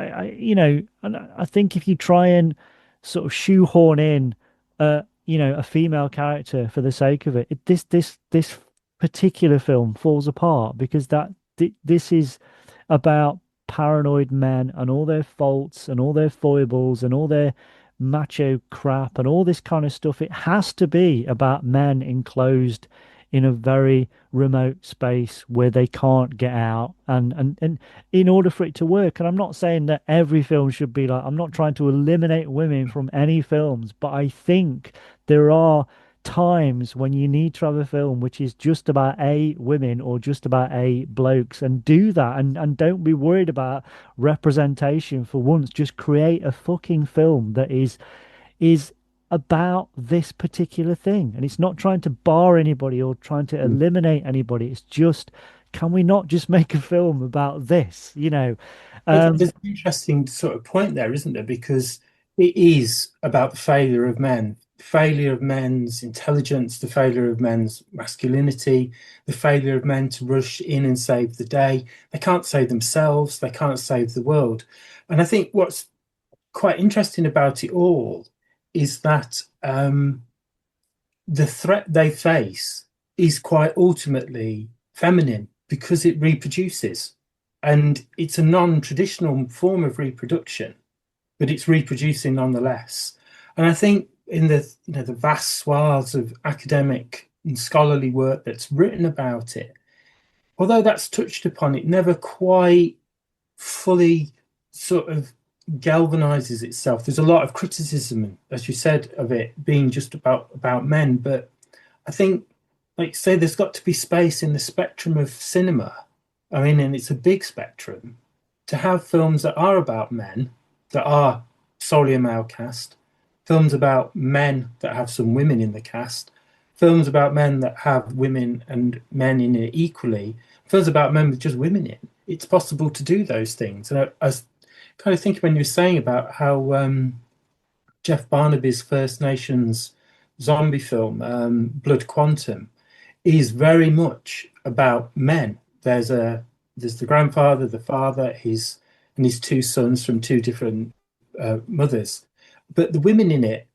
and I think if you try and sort of shoehorn in, a female character for the sake of it, this particular film falls apart because this is about paranoid men and all their faults and all their foibles and all their macho crap and all this kind of stuff. It has to be about men enclosed in a very remote space where they can't get out and in order for it to work. And I'm not saying that every film should be like, I'm not trying to eliminate women from any films, but I think there are times when you need to have a film which is just about a women or just about a blokes, and do that, and don't be worried about representation for once. Just create a fucking film that is about this particular thing. And it's not trying to bar anybody or trying to eliminate anybody. It's just, can we not just make a film about this? There's an interesting sort of point there, isn't there? Because it is about the failure of men, failure of men's intelligence, the failure of men's masculinity, the failure of men to rush in and save the day. They can't save themselves, they can't save the world. And I think what's quite interesting about it all is that the threat they face is quite ultimately feminine because it reproduces. And it's a non-traditional form of reproduction, but it's reproducing nonetheless. And I think in the vast swaths of academic and scholarly work that's written about it, although that's touched upon, it never quite fully sort of galvanizes itself. There's a lot of criticism, as you said, of it being just about men, but I think, like you say, there's got to be space in the spectrum of cinema. I mean, and it's a big spectrum, to have films that are about men, that are solely a male cast, films about men that have some women in the cast, films about men that have women and men in it equally, films about men with just women in. It's possible to do those things. And I was kind of thinking when you were saying about how Jeff Barnaby's First Nations zombie film, Blood Quantum, is very much about men. There's the grandfather, the father, and his two sons from two different mothers, but the women in it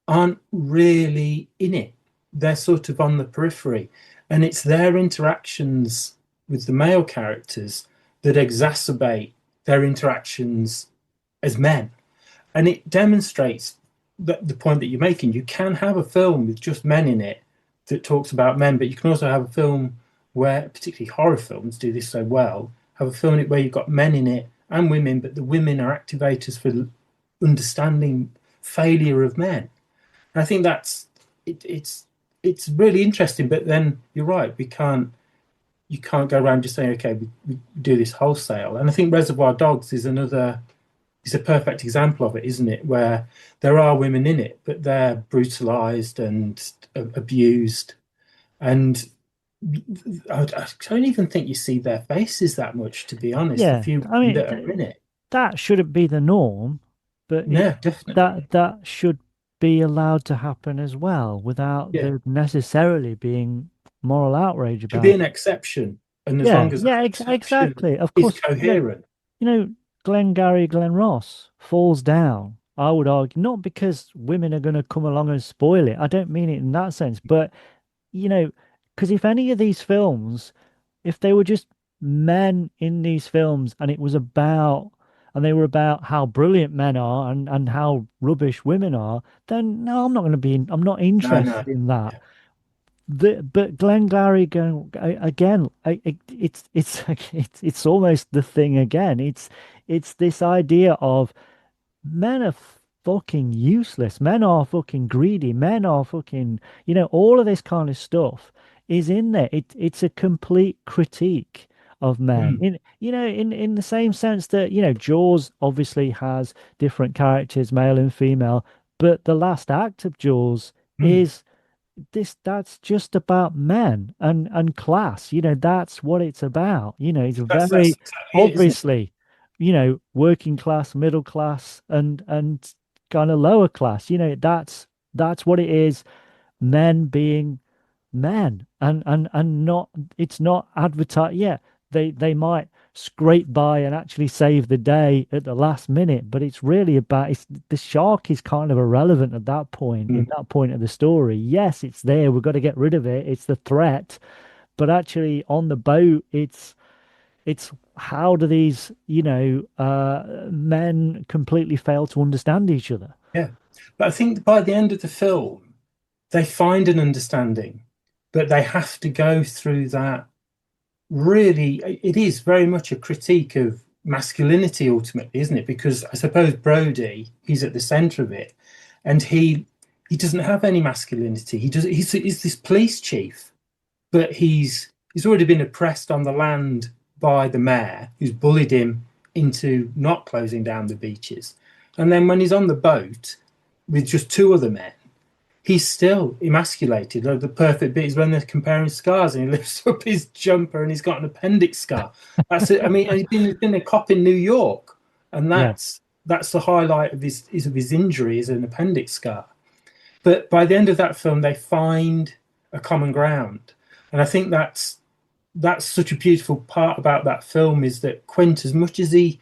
aren't really in it. They're sort of on the periphery, and it's their interactions with the male characters that exacerbate their interactions as men, and it demonstrates that the point that you're making. You can have a film with just men in it that talks about men, but you can also have a film where, particularly horror films do this so well, have a film where you've got men in it and women, but the women are activators for understanding failure of men. And I think it's really interesting. But then you're right, you can't go around just saying, okay, we do this wholesale. And I think Reservoir Dogs is a perfect example of it, isn't it? Where there are women in it, but they're brutalized and abused, and I don't even think you see their faces that much, to be honest. The Yeah, few I mean, that are in it. that shouldn't be the norm, but Yeah, definitely. that should be allowed to happen as well without Yeah, there necessarily being moral outrage should be about an it. exception, and as Yeah, long as that yeah, exception exactly. Of is course, coherent. you know, Glenn Ross falls down. I would argue not because women are going to come along and spoil it. I don't mean it in that sense, but you know, because if any of these films, if they were just men in these films and it was about, and they were about how brilliant men are and how rubbish women are, then no, I'm not No, no, interested in that. yeah, But Glengarry going again, it's almost the thing again. It's this idea of men are fucking useless. Men are fucking greedy. Men are fucking, all of this kind of stuff is in there. It's a complete critique of men. mm, In the same sense that, Jaws obviously has different characters, male and female, but the last act of Jaws mm. is that's just about men and class. That's what it's about. It's That's very exactly it, isn't it? obviously, working class, middle class, and kind of lower class. That's what it is. Men being men and not, it's not advertised. Yeah, they might scrape by and actually save the day at the last minute, but it's really about, it's the shark is kind of irrelevant at that point, in Mm. that point of the story. Yes, it's there, we've got to get rid of it, it's the threat, but actually on the boat, it's how do these men completely fail to understand each other. Yeah, but I think by the end of the film, they find an understanding, but they have to go through that. Really, it is very much a critique of masculinity ultimately, isn't it? Because I suppose Brody, he's at the center of it, and he doesn't have any masculinity. He's this police chief, but he's already been oppressed on the land by the mayor, who's bullied him into not closing down the beaches. And then when he's on the boat with just two other men, he's still emasculated. Like the perfect bit is when they're comparing scars and he lifts up his jumper and he's got an appendix scar. That's it. I mean, he's been a cop in New York, and Yeah. that's the highlight of his injury is an appendix scar. But by the end of that film, they find a common ground, and I think that's such a beautiful part about that film is that Quint, as much as he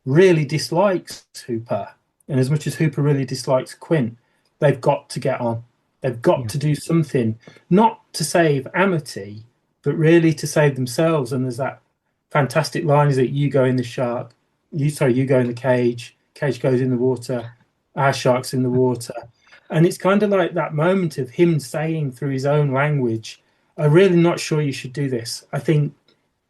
really dislikes Hooper, and as much as Hooper really dislikes Quint, they've got to get on. They've got Yeah. to do something, not to save Amity, but really to save themselves. And there's that fantastic line: "Is that you go in the shark? You go in the cage. Cage goes in the water. Our shark's in the water." And it's kind of like that moment of him saying through his own language, "I'm really not sure you should do this. I think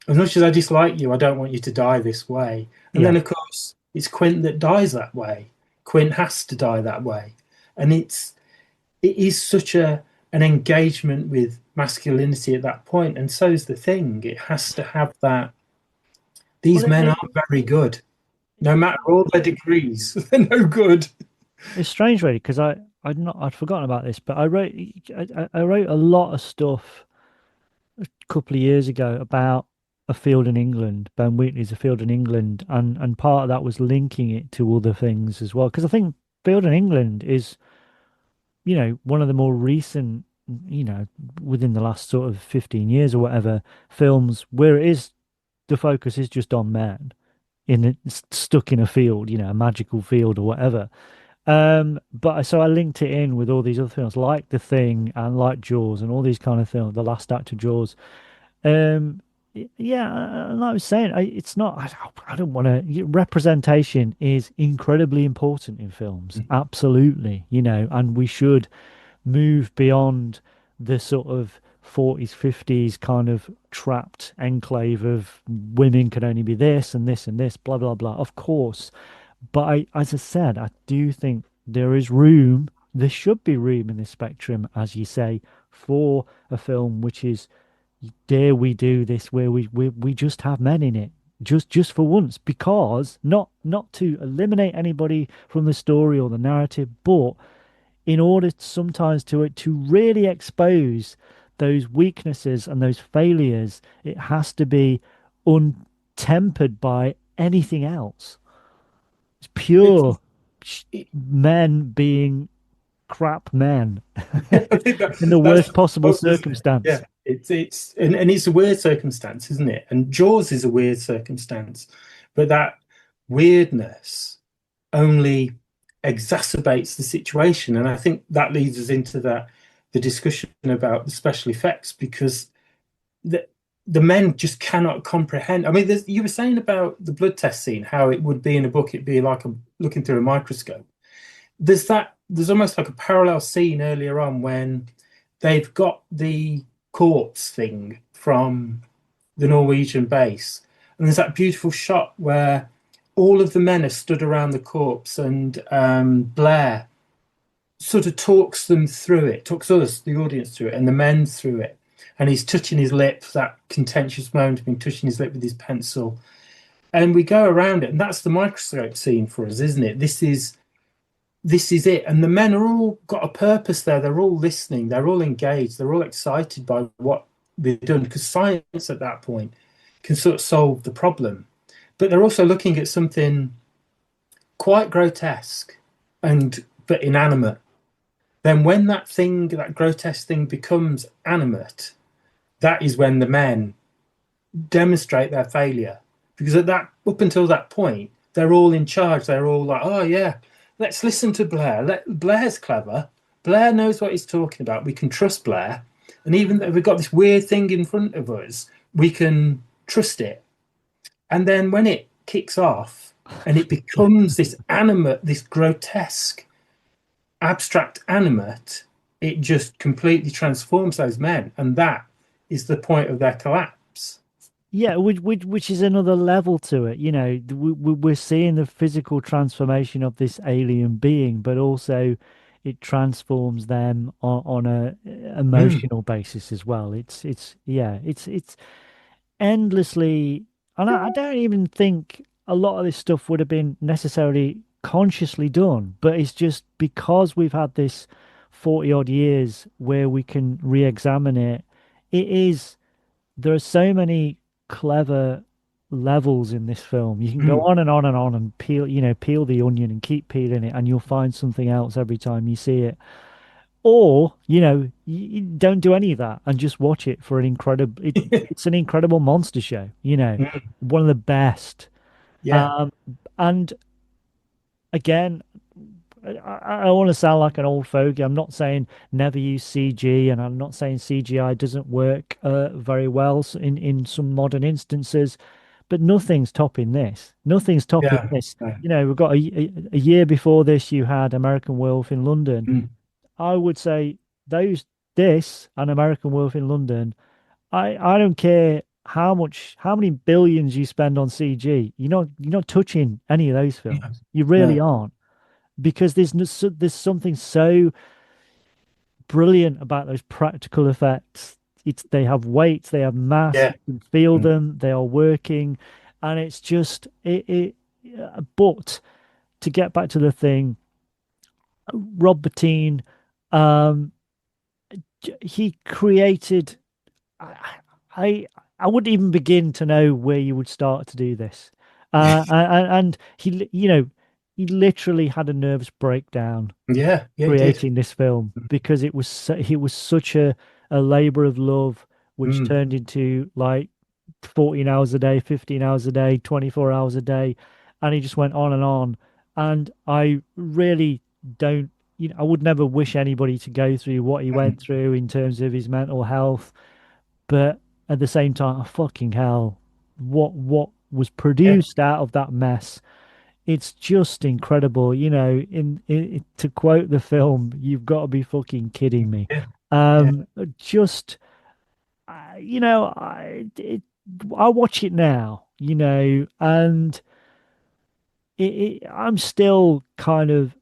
as much as I dislike you, I don't want you to die this way." And Yeah. then, of course, it's Quint that dies that way. Quint has to die that way, and it is such an engagement with masculinity at that point, and so is the thing. It has to have that. Well, These men aren't very good, no matter all their degrees. They're no good. it's strange, really, because I'd forgotten about this, but I wrote a lot of stuff a couple of years ago about a field in England. Ben Wheatley's A Field in England, and part of that was linking it to other things as well. Because I think Field in England is, one of the more recent, within the last sort of 15 years or whatever, films where the focus is just on men stuck in a field, a magical field or whatever. But so I linked it in with all these other films like The Thing and like Jaws and all these kind of films, the last act of Jaws. Yeah, and like I was saying, it's not, I don't want to, representation is incredibly important in films, absolutely, and we should move beyond the sort of 40s, 50s kind of trapped enclave of women can only be this and this and this, blah, blah, blah. Of course. But as I said, I do think there should be room in the spectrum, as you say, for a film which is, dare we do this, where we just have men in it. Just for once, because not to eliminate anybody from the story or the narrative, but in order sometimes to really expose those weaknesses and those failures, it has to be untempered by anything else. It's It's, pure it, men being crap men I think in the that's worst the possible point, isn't it? circumstance. Yeah, and it's a weird circumstance, isn't it? And Jaws is a weird circumstance, but that weirdness only exacerbates the situation. And I think that leads us into the discussion about the special effects because the the men just cannot comprehend. I mean, you were saying about the blood test scene, how it would be in a book, it'd be like looking through a microscope. There's almost like a parallel scene earlier on when they've got the corpse thing from the Norwegian base, and there's that beautiful shot where all of the men are stood around the corpse, and Blair sort of talks them through it, talks us, the audience, through it, and the men through it. And he's touching his lip, that contentious moment of him touching his lip with his pencil. And we go around it, and that's the microscope scene for us, isn't it? This is it. And the men are all got a purpose there. They're all listening. They're all engaged. They're all excited by what they've done because science at that point can sort of solve the problem. But they're also looking at something quite grotesque and but inanimate. Then when that grotesque thing becomes animate, that is when the men demonstrate their failure. Because up until that point, they're all in charge. They're all like, oh yeah, let's listen to Blair. Blair's clever. Blair knows what he's talking about. We can trust Blair. And even though we've got this weird thing in front of us, we can trust it. And then when it kicks off and it becomes this animate, this grotesque, abstract animate, it just completely transforms those men. And that is the point of their collapse. Yeah, which is another level to it. You know, we're seeing the physical transformation of this alien being, but also it transforms them on a Mm, emotional basis as well. It's endlessly, and I don't even think a lot of this stuff would have been necessarily consciously done, but it's just because we've had this 40 odd years where we can re-examine it. It is there are so many clever levels in this film. You can go mm, on and on and on and peel the onion and keep peeling it, and you'll find something else every time you see it. Or, you don't do any of that and just watch it for it's an incredible monster show, mm. one of the best. Yeah, Um, and again, I don't want to sound like an old fogey. I'm not saying never use CG, and I'm not saying CGI doesn't work very well in some modern instances, but nothing's topping this. Nothing's topping yeah, this. We've got a year before this, you had American Wolf in London. mm, I would say this and American Wolf in London. I don't care how many billions you spend on CG. You're not touching any of those yeah, films. You really no, aren't because there's something so brilliant about those practical effects. They have weight, they have mass, yeah, you can feel mm, them, they are working, and it's just it. But to get back to the thing, Rob Bottin, um, he created. I, I I wouldn't even begin to know where you would start to do this. And he literally had a nervous breakdown yeah, yeah, he did. creating this film because it was such a labor of love, which Mm, turned into like 14 hours a day, 15 hours a day, 24 hours a day, and he just went on and on. And I really don't, I would never wish anybody to go through what he mm, went through in terms of his mental health, but at the same time, oh, fucking hell, what was yeah, produced out of that mess, it's just incredible. To quote the film, you've got to be fucking kidding me. yeah, yeah, Um, just, you know, I watch it now, and I'm still kind of,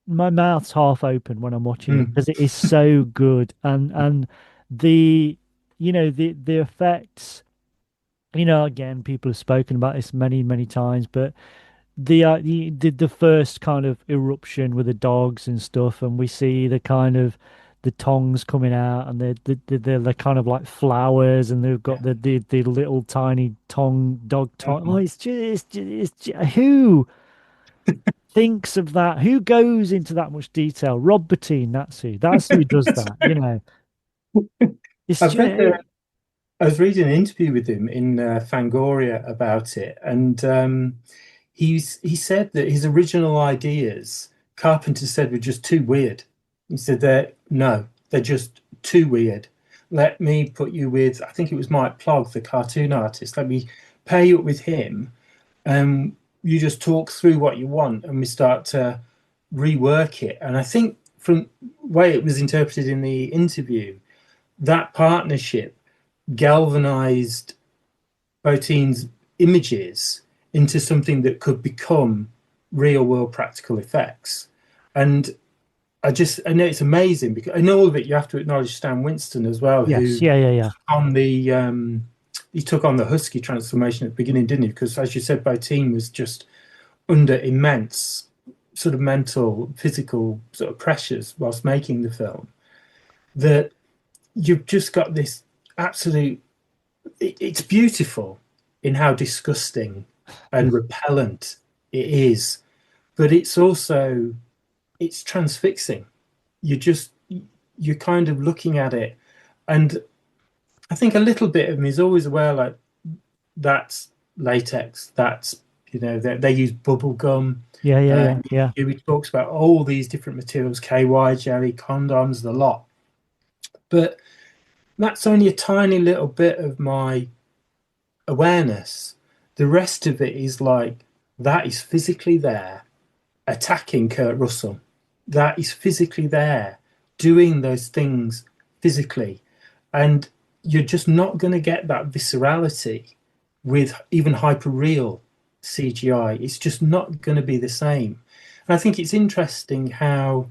my mouth's half open when I'm watching it mm, because it is so good. And the, the effects, again, people have spoken about this many, many times, but the first kind of eruption with the dogs and stuff, and we see the kind of the tongues coming out, and they're kind of like flowers, and they've got yeah, the little tiny dog tongue. Oh, mm, it's just who thinks of that? Who goes into that much detail? Rob Bottin, that's who. That's who does that, you know. It's I've read just, I was reading an interview with him in Fangoria about it, and he said that his original ideas, Carpenter said, were just too weird. He said they're just too weird. Let me put you with, I think it was Mike Plogg, the cartoon artist. Let me pair you up with him, and you just talk through what you want, and we start to rework it. And I think from the way it was interpreted in the interview, that partnership galvanized Bottin's images into something that could become real world practical effects. And I know it's amazing because in all of it you have to acknowledge Stan Winston as well, yes, who yeah. on the he took on the Husky transformation at the beginning, didn't he? Because as you said, Bottin was just under immense sort of mental, physical sort of pressures whilst making the film. That you've just got this absolute, it's beautiful in how disgusting and repellent it is, but it's also, it's transfixing. You're kind of looking at it, and I think a little bit of me is always aware, like, that's latex, that's, you know, they use bubble gum. Yeah. He talks about all these different materials, KY jelly, condoms, the lot, but that's only a tiny little bit of my awareness. The rest of it is like, that is physically there attacking Kurt Russell. That is physically there doing those things physically. And you're just not going to get that viscerality with even hyper real CGI. It's just not going to be the same. And I think it's interesting how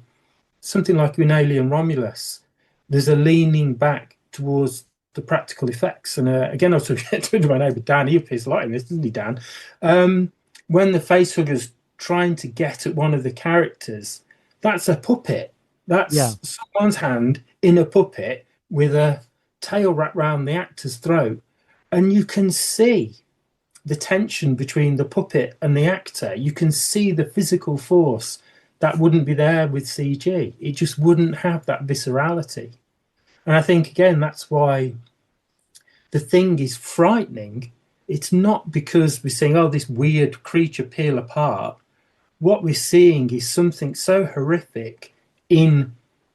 something like in Alien Romulus, there's a leaning back towards the practical effects. And again, I was talking to my neighbour Dan. He appears a lot in this, doesn't he, Dan? When the facehugger's trying to get at one of the characters, that's a puppet. That's someone's hand in a puppet with a tail wrapped around the actor's throat. And you can see the tension between the puppet and the actor. You can see the physical force that wouldn't be there with CG. It just wouldn't have that viscerality. And I think, again, that's why The Thing is frightening. It's not because we're seeing, oh, this weird creature peel apart. What we're seeing is something so horrific in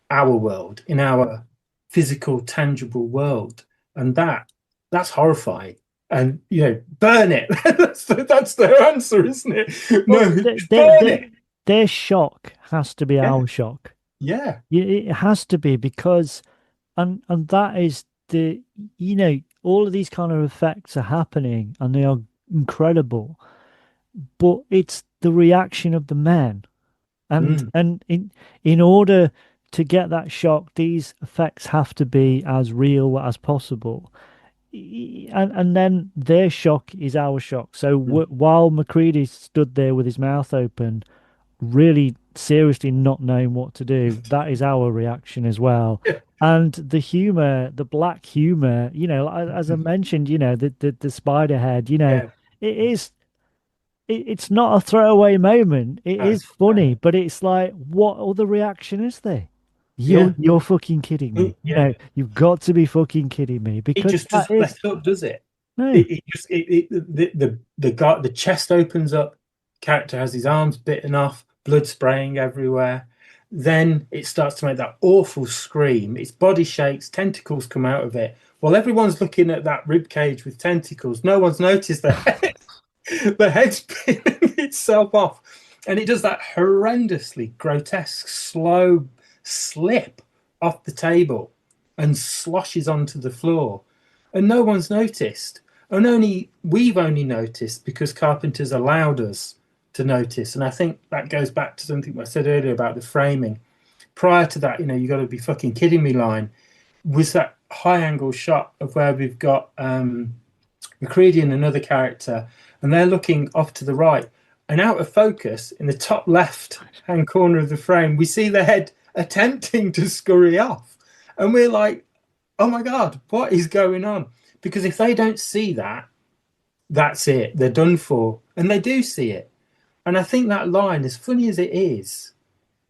our world, in our physical, tangible world. And that's horrifying. And, you know, burn it. that's the answer, isn't it? Well, No, burn it. their shock has to be our shock. Yeah. It has to be, because and that is the, you know, all of these kind of effects are happening and they are incredible, but it's the reaction of the men, and in order to get that shock, these effects have to be as real as possible. And then their shock is our shock. So while McCready stood there with his mouth open, really seriously not knowing what to do, that is our reaction as well. And the humor, the black humor, you know, as I mentioned, you know, the spider head, you know, it's not a throwaway moment. It is funny, but it's like, what other reaction is there? You're fucking kidding me. You know, you've got to be fucking kidding me, It because just that doesn't is, let up, does it? no. The chest opens up, character has his arms bitten off, blood spraying everywhere. Then it starts to make that awful scream. Its body shakes, tentacles come out of it. While everyone's looking at that rib cage with tentacles, no one's noticed the head. The head's pinning itself off. And it does that horrendously grotesque, slow slip off the table and sloshes onto the floor. And no one's noticed. And we've only noticed because Carpenter's allowed us to notice. And I think that goes back to something I said earlier about the framing. Prior to that, you know, you got to be fucking kidding me line, was that high angle shot of where we've got McCready and another character, and they're looking off to the right, and out of focus in the top left hand corner of the frame, we see the head attempting to scurry off. And we're like, oh my God, what is going on? Because if they don't see that, that's it. They're done for. And they do see it. And I think that line, as funny as it is,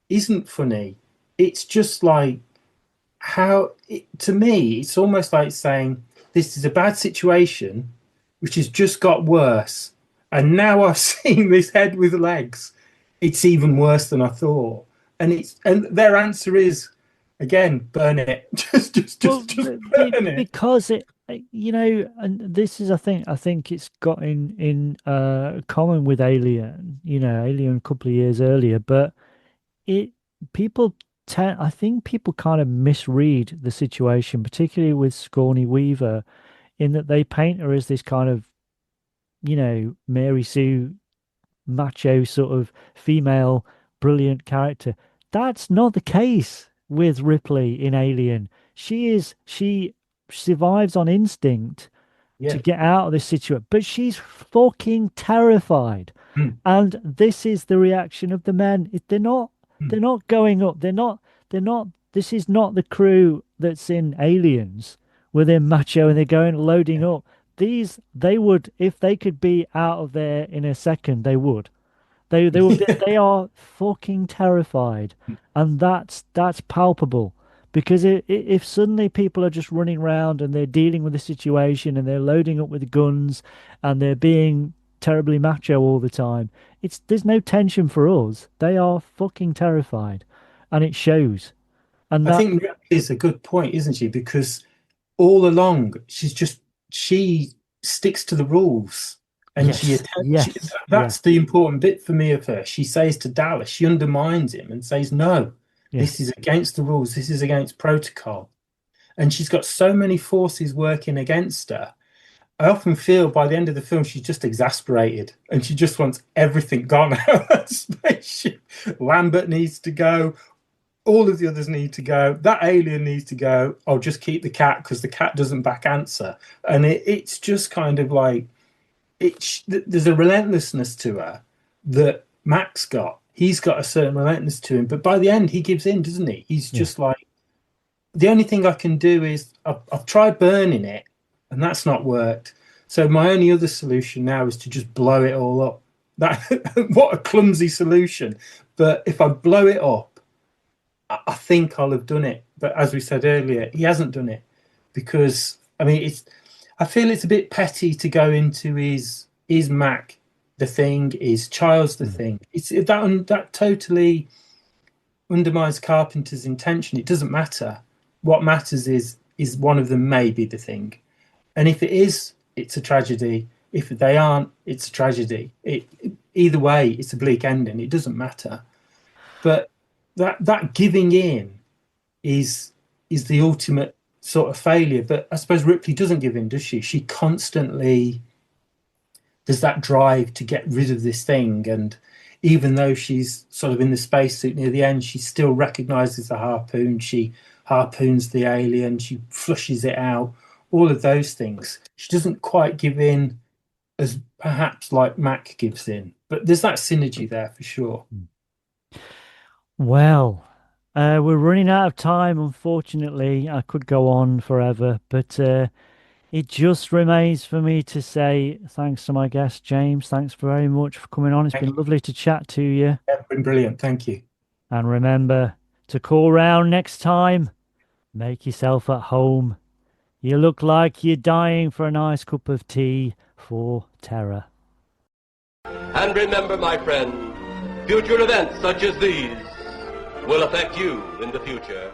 isn't funny. It's just like to me, it's almost like saying this is a bad situation, which has just got worse. And now I've seen this head with legs. It's even worse than I thought. And their answer is, again, burn it. Just burn it. Because and this is, I think it's got in common with Alien, Alien a couple of years earlier, but it people I think people kind of misread the situation, particularly with Sigourney Weaver, in that they paint her as this kind of, Mary Sue macho sort of female brilliant character. That's not the case with Ripley in Alien. She survives on instinct to Yeah. get out of this situation, but she's fucking terrified. Mm. And this is the reaction of the men. They're not going up. They're not this is not the crew that's in Aliens where they're macho and they're going loading up. They would, if they could be out of there in a second, they would. They would be, they are fucking terrified, and that's palpable. Because if suddenly people are just running around and they're dealing with the situation and they're loading up with guns and they're being terribly macho all the time, there's no tension for us. They are fucking terrified, and it shows. And I that think that is a good point, isn't she? Because all along she sticks to the rules, and that's the important bit for me of her. She says to Dallas, she undermines him and says, no, this is against the rules, this is against protocol. And she's got so many forces working against her. I often feel by the end of the film she's just exasperated and she just wants everything gone out of that spaceship. Lambert needs to go. All of the others need to go. That alien needs to go. I'll just keep the cat because the cat doesn't back answer. And it's just kind of like there's a relentlessness to her that Max got. He's got a certain relentlessness to him, but by the end he gives in, doesn't he? He's just like, the only thing I can do is I've tried burning it, and that's not worked. So my only other solution now is to just blow it all up. What a clumsy solution! But if I blow it up, I think I'll have done it. But as we said earlier, he hasn't done it because I feel it's a bit petty to go into is Mac the thing, is Child's the thing. It's that totally undermines Carpenter's intention. It doesn't matter. What matters is one of them may be the thing, and if it is, it's a tragedy. If they aren't, it's a tragedy. Either way, it's a bleak ending. It doesn't matter. But that giving in is the ultimate sort of failure. But I suppose Ripley doesn't give in, does she? She constantly there's that drive to get rid of this thing, and even though she's sort of in the spacesuit near the end, she still recognizes the harpoon. She harpoons the alien, she flushes it out, all of those things. She doesn't quite give in as perhaps like Mac gives in, but there's that synergy there for sure. Well, we're running out of time, unfortunately. I could go on forever, but it just remains for me to say thanks to my guest, James. Thanks very much for coming on. It's been lovely to chat to you. It's been brilliant. Thank you. And remember to call round next time. Make yourself at home. You look like you're dying for a nice cup of tea for terror. And remember, my friend, future events such as these will affect you in the future.